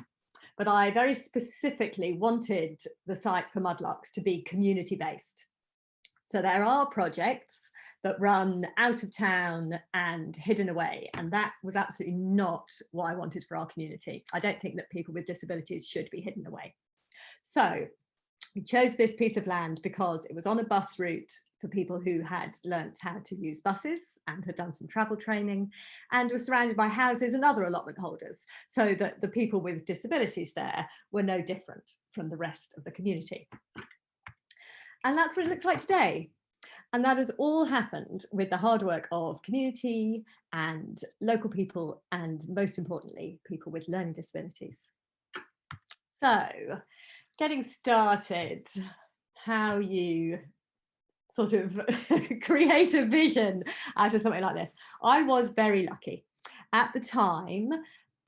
but I very specifically wanted the site for Mudlarks to be community based. So there are projects that run out of town and hidden away, and that was absolutely not what I wanted for our community. I don't think that people with disabilities should be hidden away. So we chose this piece of land because it was on a bus route for people who had learnt how to use buses and had done some travel training, and was surrounded by houses and other allotment holders, so that the people with disabilities there were no different from the rest of the community. And that's what it looks like today. And that has all happened with the hard work of community and local people, and most importantly, people with learning disabilities. So, getting started, how you sort of create a vision out of something like this. I was very lucky. At the time,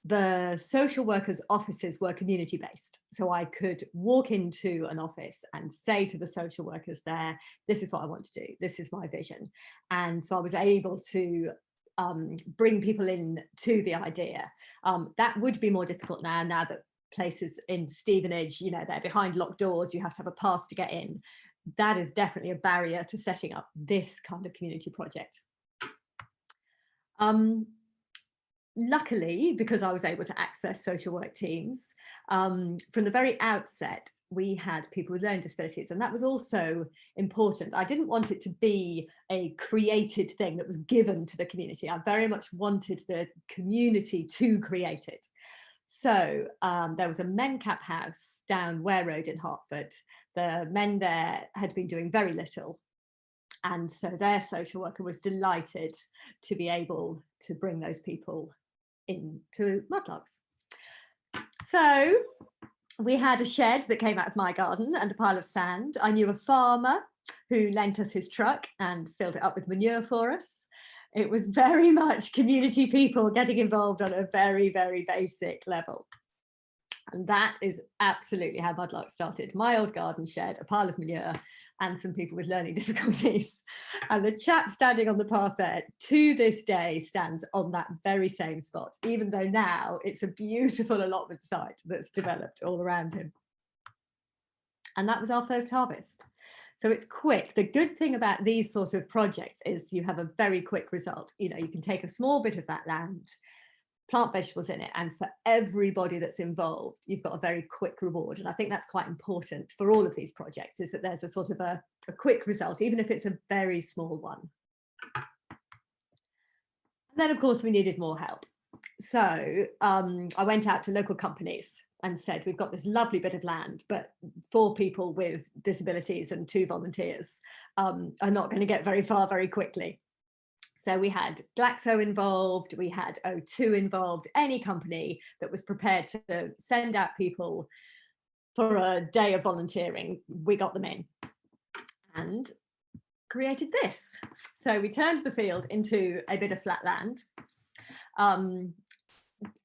the social workers' offices were community based. So I could walk into an office and say to the social workers there, this is what I want to do, this is my vision. And so I was able to bring people in to the idea. That would be more difficult now that places in Stevenage, you know, they're behind locked doors, you have to have a pass to get in. That is definitely a barrier to setting up this kind of community project. Luckily, because I was able to access social work teams, from the very outset, we had people with learning disabilities, and that was also important. I didn't want it to be a created thing that was given to the community. I very much wanted the community to create it. So there was a MENCAP house down Ware Road in Hertford. The men there had been doing very little, and so their social worker was delighted to be able to bring those people into Mudlarks. So we had a shed that came out of my garden and a pile of sand. I knew a farmer who lent us his truck and filled it up with manure for us. It was very much community people getting involved on a very, very basic level. And that is absolutely how Mudlarks started. My old garden shed, a pile of manure, and some people with learning difficulties. And the chap standing on the path there to this day stands on that very same spot, even though now it's a beautiful allotment site that's developed all around him. And that was our first harvest. So it's quick. The good thing about these sort of projects is you have a very quick result. You know, you can take a small bit of that land, plant vegetables in it, and for everybody that's involved, you've got a very quick reward. And I think that's quite important for all of these projects, is that there's a sort of a quick result, even if it's a very small one. And then, of course, we needed more help. So I went out to local companies and said, we've got this lovely bit of land, but 4 people with disabilities and 2 volunteers are not going to get very far very quickly. So we had Glaxo involved, we had O2 involved, any company that was prepared to send out people for a day of volunteering, we got them in and created this. So we turned the field into a bit of flat land.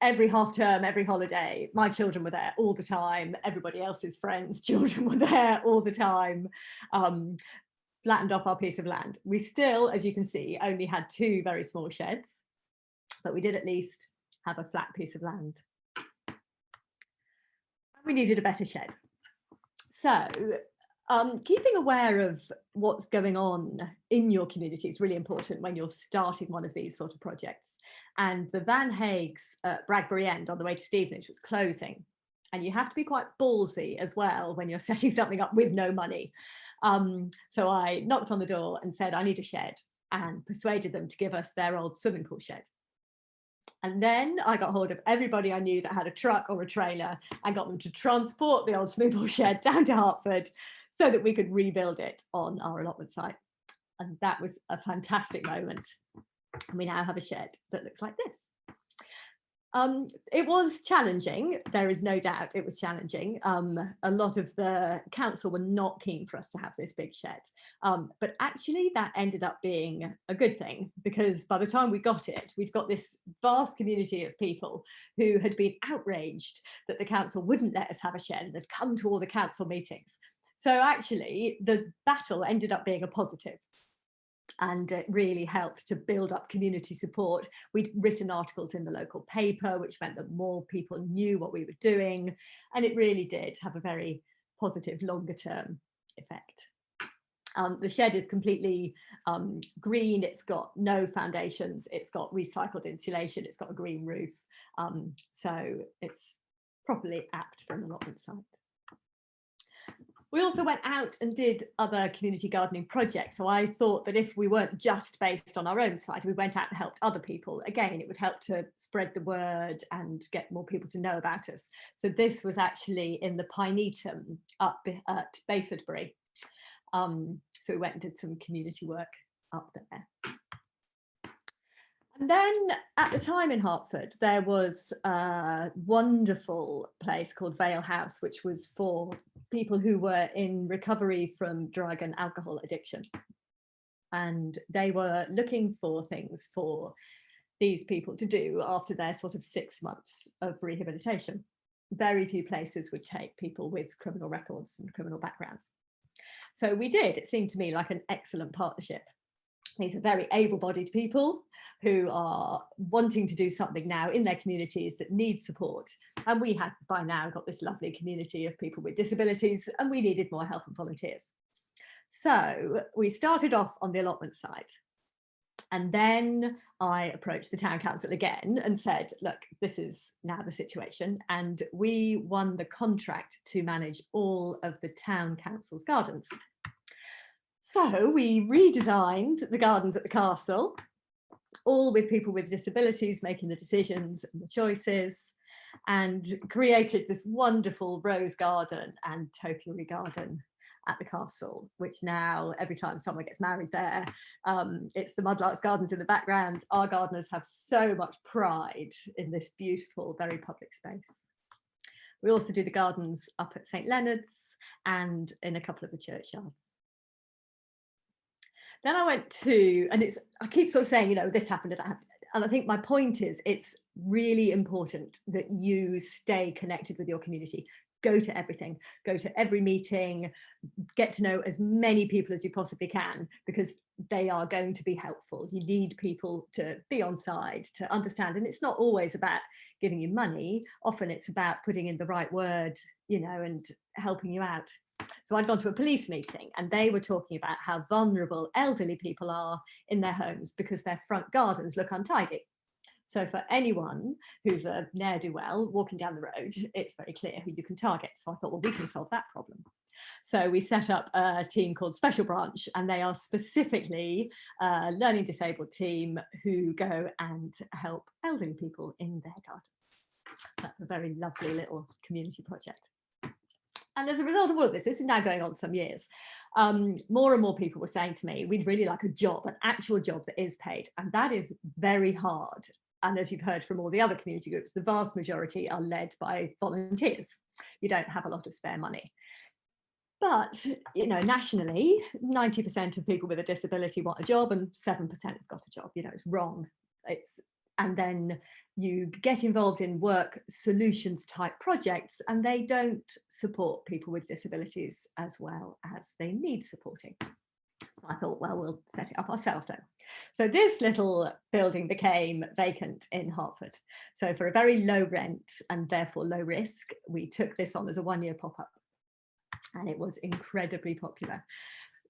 Every half term, every holiday, my children were there all the time. Everybody else's friends' children were there all the time. Flattened off our piece of land. We still, as you can see, only had 2 very small sheds, but we did at least have a flat piece of land. We needed a better shed. So keeping aware of what's going on in your community is really important when you're starting one of these sort of projects. And the Van Hagues at Bradbury End on the way to Stevenage was closing. And you have to be quite ballsy as well when you're setting something up with no money. So I knocked on the door and said, I need a shed, and persuaded them to give us their old swimming pool shed. And then I got hold of everybody I knew that had a truck or a trailer and got them to transport the old swimming pool shed down to Hertford so that we could rebuild it on our allotment site. And that was a fantastic moment. And we now have a shed that looks like this. It was challenging, there is no doubt it was challenging. A lot of the council were not keen for us to have this big shed, but actually that ended up being a good thing, because by the time we got it, we'd got this vast community of people who had been outraged that the council wouldn't let us have a shed and had come to all the council meetings. So actually, the battle ended up being a positive. And it really helped to build up community support. We'd written articles in the local paper, which meant that more people knew what we were doing. And it really did have a very positive longer term effect. The shed is completely green. It's got no foundations. It's got recycled insulation. It's got a green roof. So it's properly apt for an allotment site. We also went out and did other community gardening projects. So I thought that if we weren't just based on our own site, we went out and helped other people. Again, it would help to spread the word and get more people to know about us. So this was actually in the Pinetum up at Bayfordbury. So we went and did some community work up there. And then at the time in Hertford, there was a wonderful place called Vale House, which was for people who were in recovery from drug and alcohol addiction. And they were looking for things for these people to do after their sort of 6 months of rehabilitation. Very few places would take people with criminal records and criminal backgrounds. So we did. It seemed to me like an excellent partnership. These are very able-bodied people who are wanting to do something now in their communities that need support. And we had by now got this lovely community of people with disabilities, and we needed more help and volunteers. So we started off on the allotment site. And then I approached the town council again and said, look, this is now the situation. And we won the contract to manage all of the town council's gardens. So we redesigned the gardens at the castle, all with people with disabilities making the decisions and the choices, and created this wonderful rose garden and topiary garden at the castle, which now every time someone gets married there, it's the Mudlarks Gardens in the background. Our gardeners have so much pride in this beautiful, very public space. We also do the gardens up at St Leonard's and in a couple of the churchyards. Then I went to, and I keep sort of saying, you know, this happened and that happened. And I think my point is, it's really important that you stay connected with your community. Go to everything, go to every meeting, get to know as many people as you possibly can, because they are going to be helpful. You need people to be on side, to understand. And it's not always about giving you money. Often it's about putting in the right word, you know, and helping you out. So I'd gone to a police meeting and they were talking about how vulnerable elderly people are in their homes because their front gardens look untidy. So for anyone who's a ne'er-do-well walking down the road, it's very clear who you can target. So I thought, well, we can solve that problem. So we set up a team called Special Branch, and they are specifically a learning disabled team who go and help elderly people in their gardens. That's a very lovely little community project. And as a result of all of this is now going on some years, more and more people were saying to me, we'd really like a job, an actual job that is paid. And that is very hard. And as you've heard from all the other community groups, the vast majority are led by volunteers. You don't have a lot of spare money. But, you know, nationally, 90% of people with a disability want a job and 7% have got a job. You know, it's wrong. And then you get involved in work solutions type projects and they don't support people with disabilities as well as they need supporting. So I thought, well, we'll set it up ourselves now. So this little building became vacant in Hertford. So for a very low rent and therefore low risk, we took this on as a one-year pop-up. And it was incredibly popular.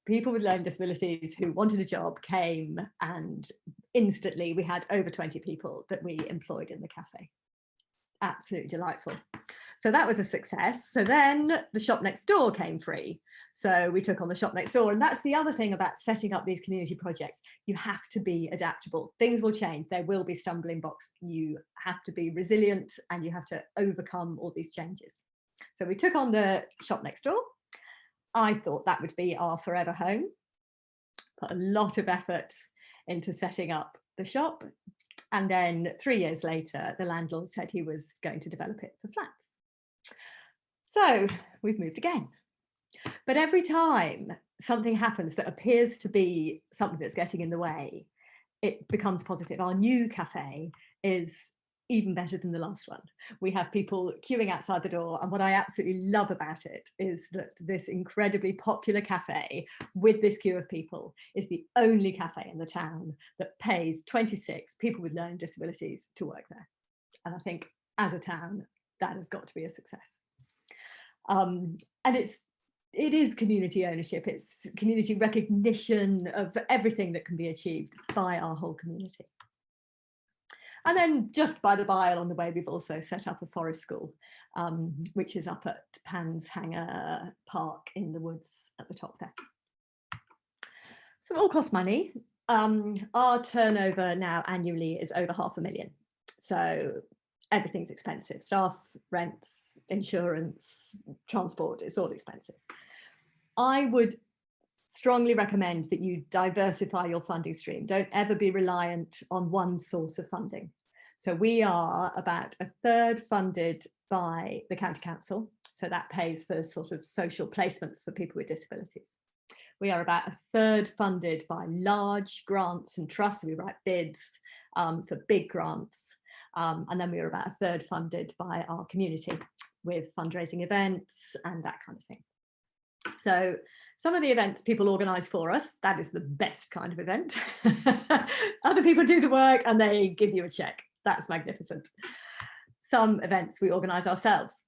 People with learning disabilities who wanted a job came, and instantly we had over 20 people that we employed in the cafe. Absolutely delightful. So that was a success. So then the shop next door came free. So we took on the shop next door. And that's the other thing about setting up these community projects. You have to be adaptable. Things will change. There will be stumbling blocks. You have to be resilient and you have to overcome all these changes. So we took on the shop next door. I thought that would be our forever home. Put a lot of effort into setting up the shop. And then 3 years later, the landlord said he was going to develop it for flats. So we've moved again. But every time something happens that appears to be something that's getting in the way, it becomes positive. Our new cafe is even better than the last one. We have people queuing outside the door, and what I absolutely love about it is that this incredibly popular cafe with this queue of people is the only cafe in the town that pays 26 people with learning disabilities to work there. And I think as a town, that has got to be a success. And it is community ownership, it's community recognition of everything that can be achieved by our whole community. And then just by the by, along the way, we've also set up a forest school, which is up at Panshanger Park in the woods at the top there. So it all costs money. Our turnover now annually is over £500,000. So everything's expensive. Staff, rents, insurance, transport, it's all expensive. I would strongly recommend that you diversify your funding stream. Don't ever be reliant on one source of funding. So we are about a third funded by the county council. So that pays for sort of social placements for people with disabilities. We are about a third funded by large grants and trusts. We write bids for big grants. And then we are about a third funded by our community with fundraising events and that kind of thing. So some of the events people organise for us, that is the best kind of event. Other people do the work and they give you a check. That's magnificent. Some events we organise ourselves.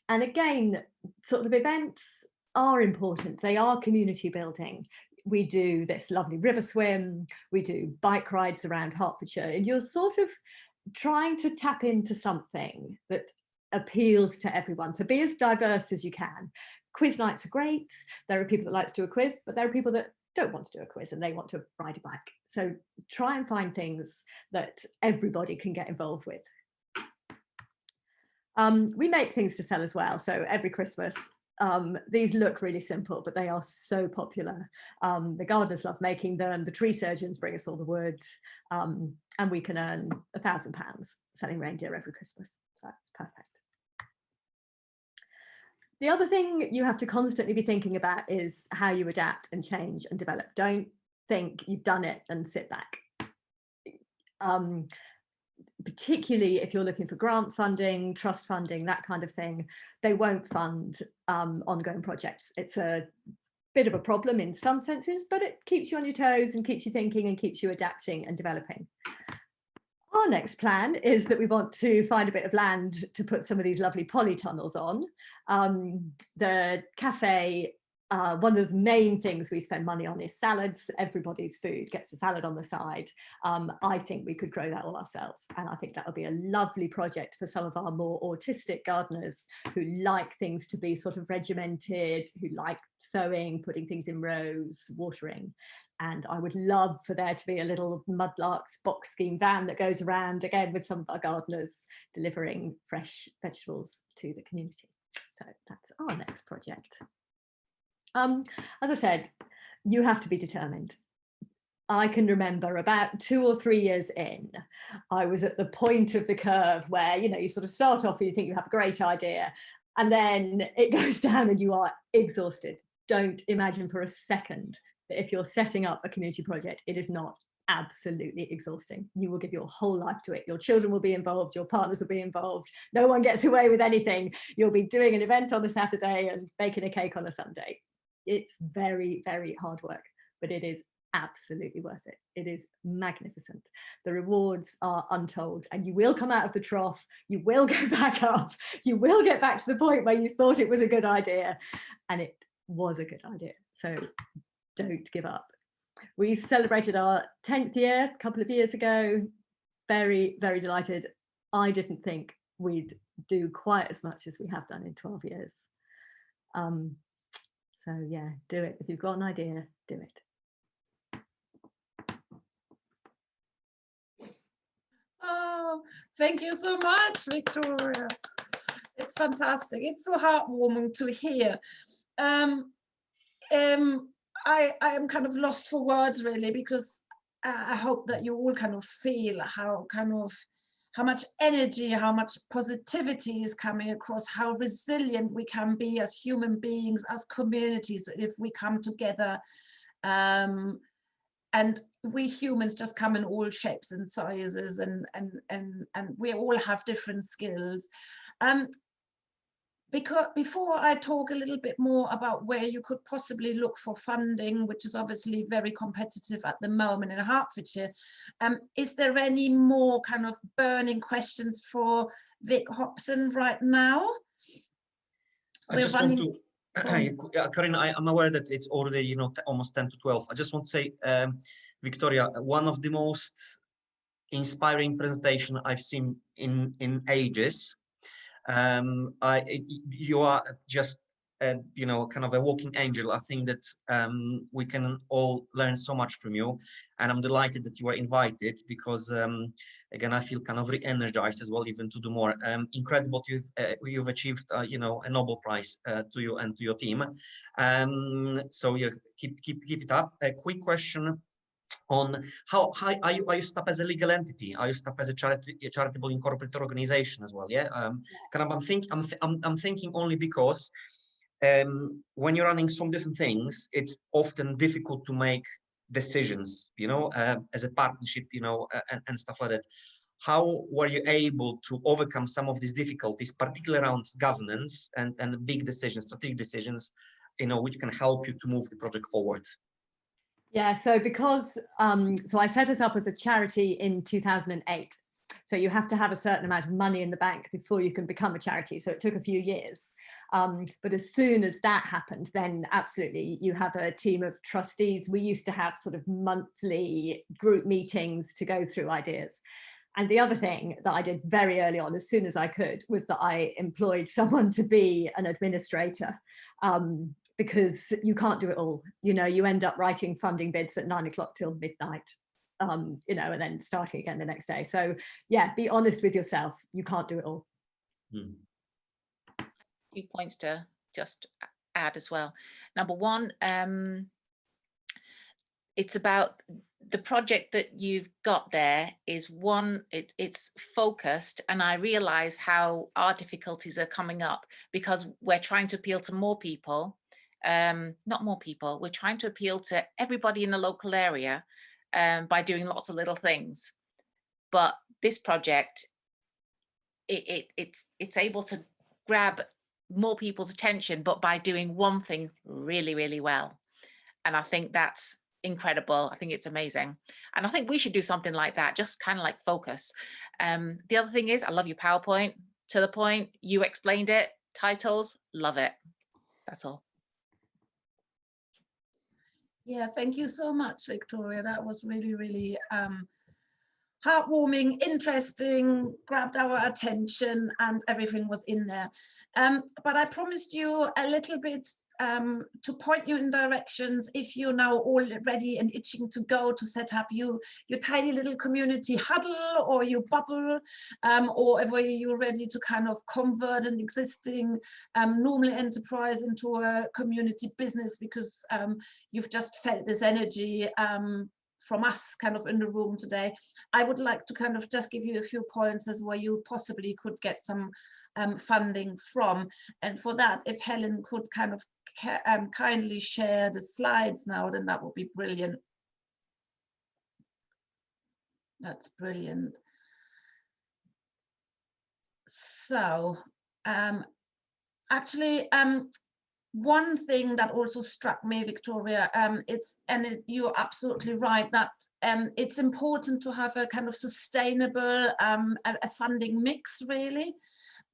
And again, sort of events are important. They are community building. We do this lovely river swim. We do bike rides around Hertfordshire. And you're sort of trying to tap into something that appeals to everyone. So be as diverse as you can. Quiz nights are great. There are people that like to do a quiz, but there are people that don't want to do a quiz and they want to ride a bike. So try and find things that everybody can get involved with. We make things to sell as well. So every Christmas, these look really simple, but they are so popular. The gardeners love making them. The tree surgeons bring us all the wood, and we can earn £1,000 selling reindeer every Christmas. So that's perfect. The other thing you have to constantly be thinking about is how you adapt and change and develop. Don't think you've done it and sit back. Particularly if you're looking for grant funding, trust funding, that kind of thing, they won't fund ongoing projects. It's a bit of a problem in some senses, but it keeps you on your toes and keeps you thinking and keeps you adapting and developing. Our next plan is that we want to find a bit of land to put some of these lovely polytunnels on. The cafe, one of the main things we spend money on is salads. Everybody's food gets a salad on the side. I think we could grow that all ourselves. And I think that would be a lovely project for some of our more autistic gardeners who like things to be sort of regimented, who like sowing, putting things in rows, watering. And I would love for there to be a little Mudlarks box scheme van that goes around again with some of our gardeners delivering fresh vegetables to the community. So that's our next project. As I said, you have to be determined. I can remember about 2 or 3 years in, I was at the point of the curve where, you know, you sort of start off and you think you have a great idea and then it goes down and you are exhausted. Don't imagine for a second that if you're setting up a community project, it is not absolutely exhausting. You will give your whole life to it. Your children will be involved, your partners will be involved. No one gets away with anything. You'll be doing an event on a Saturday and baking a cake on a Sunday. It's very, very hard work, but it is absolutely worth it. It is magnificent. The rewards are untold, and you will come out of the trough, you will go back up, you will get back to the point where you thought it was a good idea, and it was a good idea. So don't give up. We celebrated our 10th year a couple of years ago. Very, very delighted. I didn't think we'd do quite as much as we have done in 12 years. So yeah, do it. If you've got an idea, do it. Oh, thank you so much, Victoria. It's fantastic. It's so heartwarming to hear. I am kind of lost for words, really, because I hope that you all kind of feel how much energy, how much positivity is coming across, how resilient we can be as human beings, as communities, if we come together. And we humans just come in all shapes and sizes, and we all have different skills. Because before I talk a little bit more about where you could possibly look for funding, which is obviously very competitive at the moment in Hertfordshire, is there any more kind of burning questions for Vic Hobson right now? We're running. Corinna, I'm aware that it's already, you know, almost 10 to 12. I just want to say, Victoria, one of the most inspiring presentation I've seen in ages. You are just, you know, kind of a walking angel. I think that we can all learn so much from you, and I'm delighted that you were invited, because again, I feel kind of re-energized as well, even to do more. Incredible you've achieved, you know, a Nobel Prize to you and to your team. So yeah, keep it up. A quick question on how high are you set up as a legal entity? Are you set up as a charitable incorporated organization as well? Yeah. Kind of I'm thinking only because when you're running some different things, it's often difficult to make decisions, you know, as a partnership, you know, and stuff like that. How were you able to overcome some of these difficulties, particularly around governance and big decisions, strategic decisions, you know, which can help you to move the project forward? Yeah, so because, so I set us up as a charity in 2008. So you have to have a certain amount of money in the bank before you can become a charity. So it took a few years. But as soon as that happened, then absolutely, you have a team of trustees. We used to have sort of monthly group meetings to go through ideas. And the other thing that I did very early on, as soon as I could, was that I employed someone to be an administrator. Because you can't do it all. You know, you end up writing funding bids at 9 o'clock till midnight, you know, and then starting again the next day. So yeah, be honest with yourself. You can't do it all. A few points to just add as well. Number one, it's about the project that you've got there is one, it's focused, and I realize how our difficulties are coming up because we're trying to appeal to more people. Not more people, we're trying to appeal to everybody in the local area by doing lots of little things. But this project, it's able to grab more people's attention, but by doing one thing really, really well. And I think that's incredible. I think it's amazing. And I think we should do something like that, just kind of like focus. The other thing is, I love your PowerPoint, to the point, you explained it, titles, love it. That's all. Yeah, thank you so much, Victoria. That was really, really heartwarming, interesting, grabbed our attention, and everything was in there. But I promised you a little bit to point you in directions if you're now all ready and itching to go to set up your tiny little community huddle or your bubble, or whether you're ready to kind of convert an existing normal enterprise into a community business because you've just felt this energy from us kind of in the room today. I would like to kind of just give you a few points as where you possibly could get some funding from. And for that, if Helen could kind of kindly share the slides now, then that would be brilliant. That's brilliant. So actually, one thing that also struck me, Victoria, you're absolutely right that it's important to have a kind of sustainable a funding mix, really.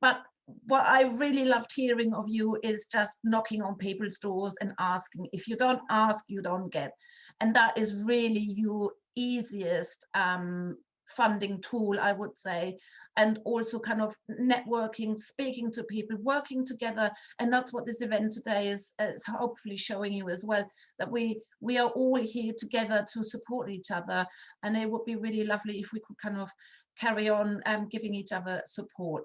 But what I really loved hearing of you is just knocking on people's doors and asking. If you don't ask, you don't get. And that is really your easiest funding tool, I would say, and also kind of networking, speaking to people, working together. And that's what this event today is hopefully showing you as well, that we are all here together to support each other. And it would be really lovely if we could kind of carry on giving each other support.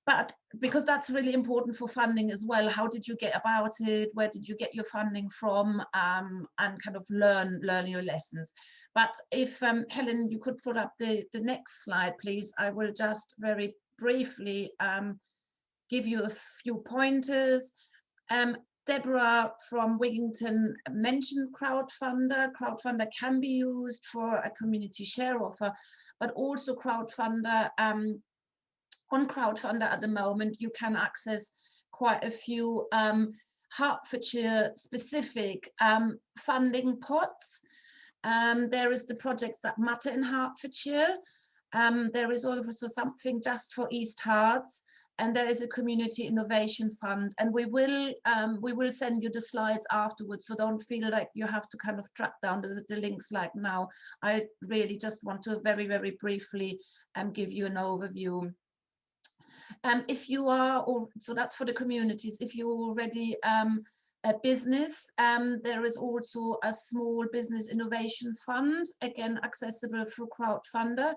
But because that's really important for funding as well, how did you get about it? Where did you get your funding from? And kind of learn your lessons. But if Helen, you could put up the next slide, please. I will just very briefly give you a few pointers. Deborah from Wigington mentioned crowdfunder. Crowdfunder can be used for a community share offer, but also crowdfunder. On crowdfunder at the moment, you can access quite a few Hertfordshire specific funding pots. There is the projects that matter in Hertfordshire. There is also something just for East Herts, and there is a community innovation fund, and we will send you the slides afterwards, so don't feel like you have to kind of track down the links like now. I really just want to very, very briefly give you an overview. If you are, so that's for the communities. If you're already a business, there is also a small business innovation fund, again accessible through crowdfunder.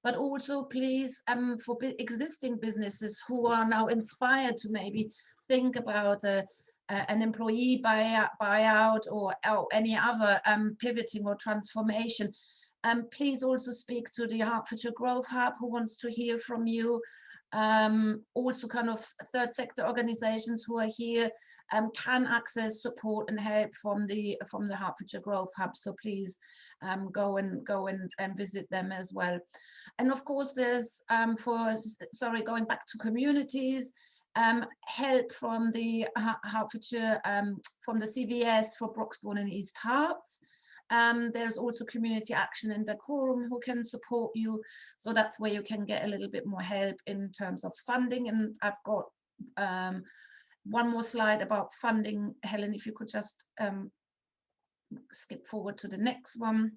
But also please, for existing businesses who are now inspired to maybe think about an employee buyout or any other pivoting or transformation, please also speak to the Hertfordshire Growth Hub, who wants to hear from you. Also kind of third sector organizations who are here can access support and help from the Hertfordshire Growth Hub. So please go and visit them as well. And of course there's going back to communities, help from the Hertfordshire, from the CVS for Broxbourne and East Herts. There's also community action and decorum who can support you, so that's where you can get a little bit more help in terms of funding. And I've got one more slide about funding. Helen, if you could just skip forward to the next one.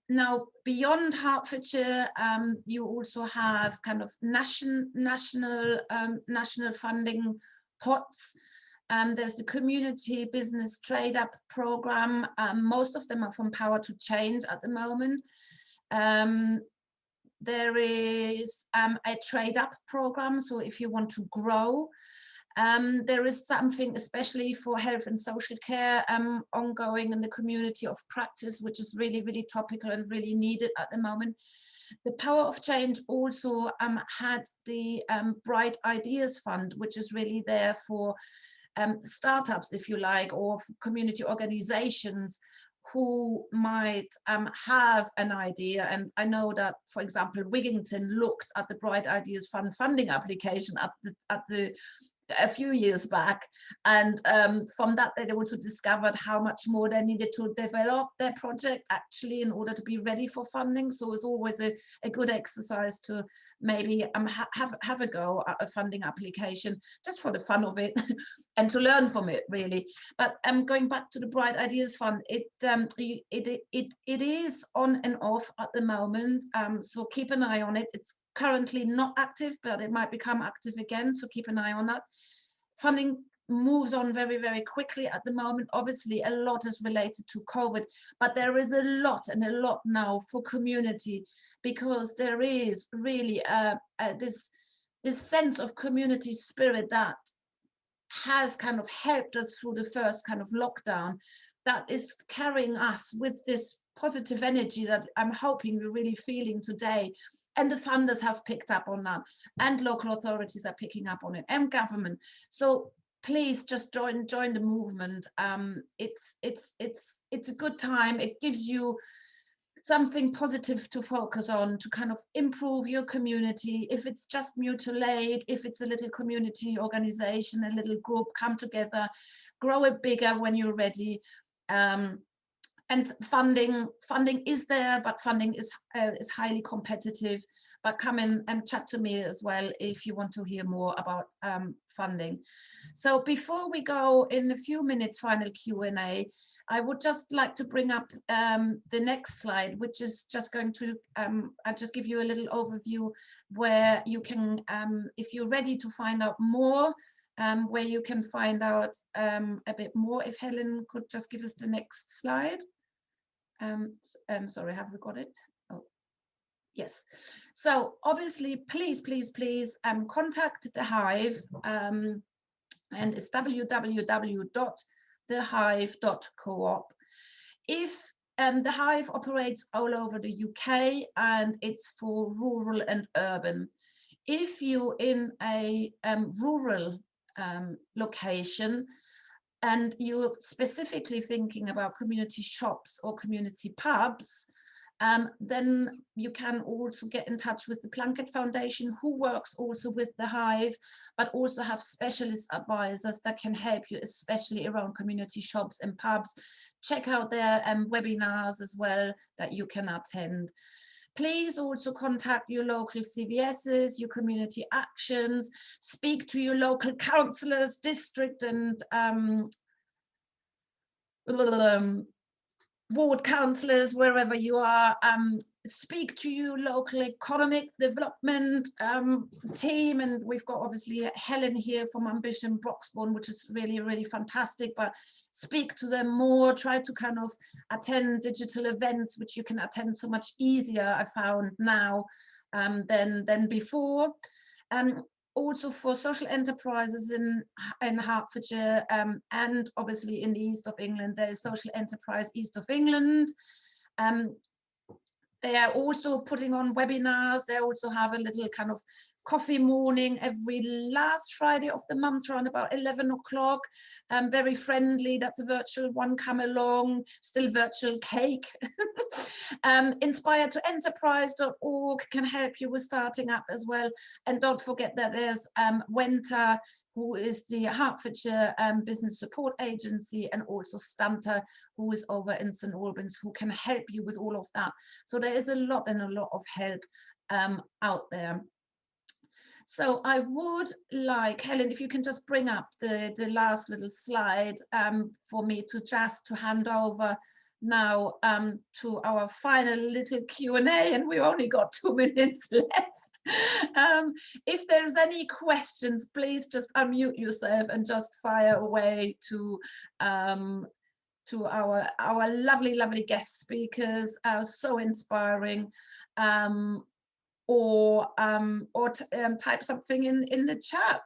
Now beyond Hertfordshire, you also have kind of national funding pots. There's the Community Business Trade Up program. Most of them are from Power to Change at the moment. There is a Trade Up program, so if you want to grow. There is something especially for health and social care ongoing in the community of practice, which is really, really topical and really needed at the moment. The Power of Change also had the Bright Ideas Fund, which is really there for startups, if you like, or community organizations who might have an idea. And I know that, for example, Wigington looked at the Bright Ideas Fund funding application a few years back, and from that they also discovered how much more they needed to develop their project actually in order to be ready for funding. So it's always a good exercise to maybe have a go at a funding application just for the fun of it and to learn from it really. But going back to the Bright Ideas Fund, it is on and off at the moment, so keep an eye on it. It's currently not active, but it might become active again, so keep an eye on that. Funding moves on very, very quickly at the moment. Obviously a lot is related to COVID, but there is a lot now for community, because there is really this sense of community spirit that has kind of helped us through the first kind of lockdown, that is carrying us with this positive energy that I'm hoping we're really feeling today. And the funders have picked up on that, and local authorities are picking up on it, and government. So please just join the movement. It's a good time. It gives you something positive to focus on, to kind of improve your community. If it's just mutual aid, if it's a little community organization, a little group, come together, grow it bigger when you're ready. And funding is there, but funding is highly competitive. But come in and chat to me as well if you want to hear more about funding. So before we go in a few minutes, final Q&A, I would just like to bring up the next slide, which is just going to, I'll just give you a little overview where you can, if you're ready to find out more, where you can find out a bit more. If Helen could just give us the next slide. Sorry, have we got it? Oh, yes. So obviously, please contact the Hive, and it's www.thehive.coop. If the Hive operates all over the UK, and it's for rural and urban. If you're in a rural location, and you're specifically thinking about community shops or community pubs, then you can also get in touch with the Plunkett Foundation, who works also with the Hive, but also have specialist advisors that can help you, especially around community shops and pubs. Check out their webinars as well that you can attend. Please also contact your local CVSs, your community actions, speak to your local councillors, district and ward councillors, wherever you are. Speak to your local economic development team, and we've got obviously Helen here from Ambition Broxbourne, which is really, really fantastic, but speak to them more. Try to kind of attend digital events, which you can attend so much easier, I found now, than before. Also for social enterprises in Hertfordshire, and obviously in the east of England, there is Social Enterprise East of England. They are also putting on webinars. They also have a little kind of coffee morning every last Friday of the month around about 11 o'clock. Very friendly. That's a virtual one. Come along. Still virtual cake. Inspiredtoenterprise.org can help you with starting up as well. And don't forget that there's Wenta, who is the Hertfordshire Business Support Agency, and also Stunter, who is over in St Albans, who can help you with all of that. So there is a lot of help out there. So I would like, Helen, if you can just bring up the last little slide for me to hand over now to our final little Q&A, and we've only got 2 minutes left. If there's any questions, please just unmute yourself and just fire away to our lovely guest speakers, so inspiring, or type something in the chat.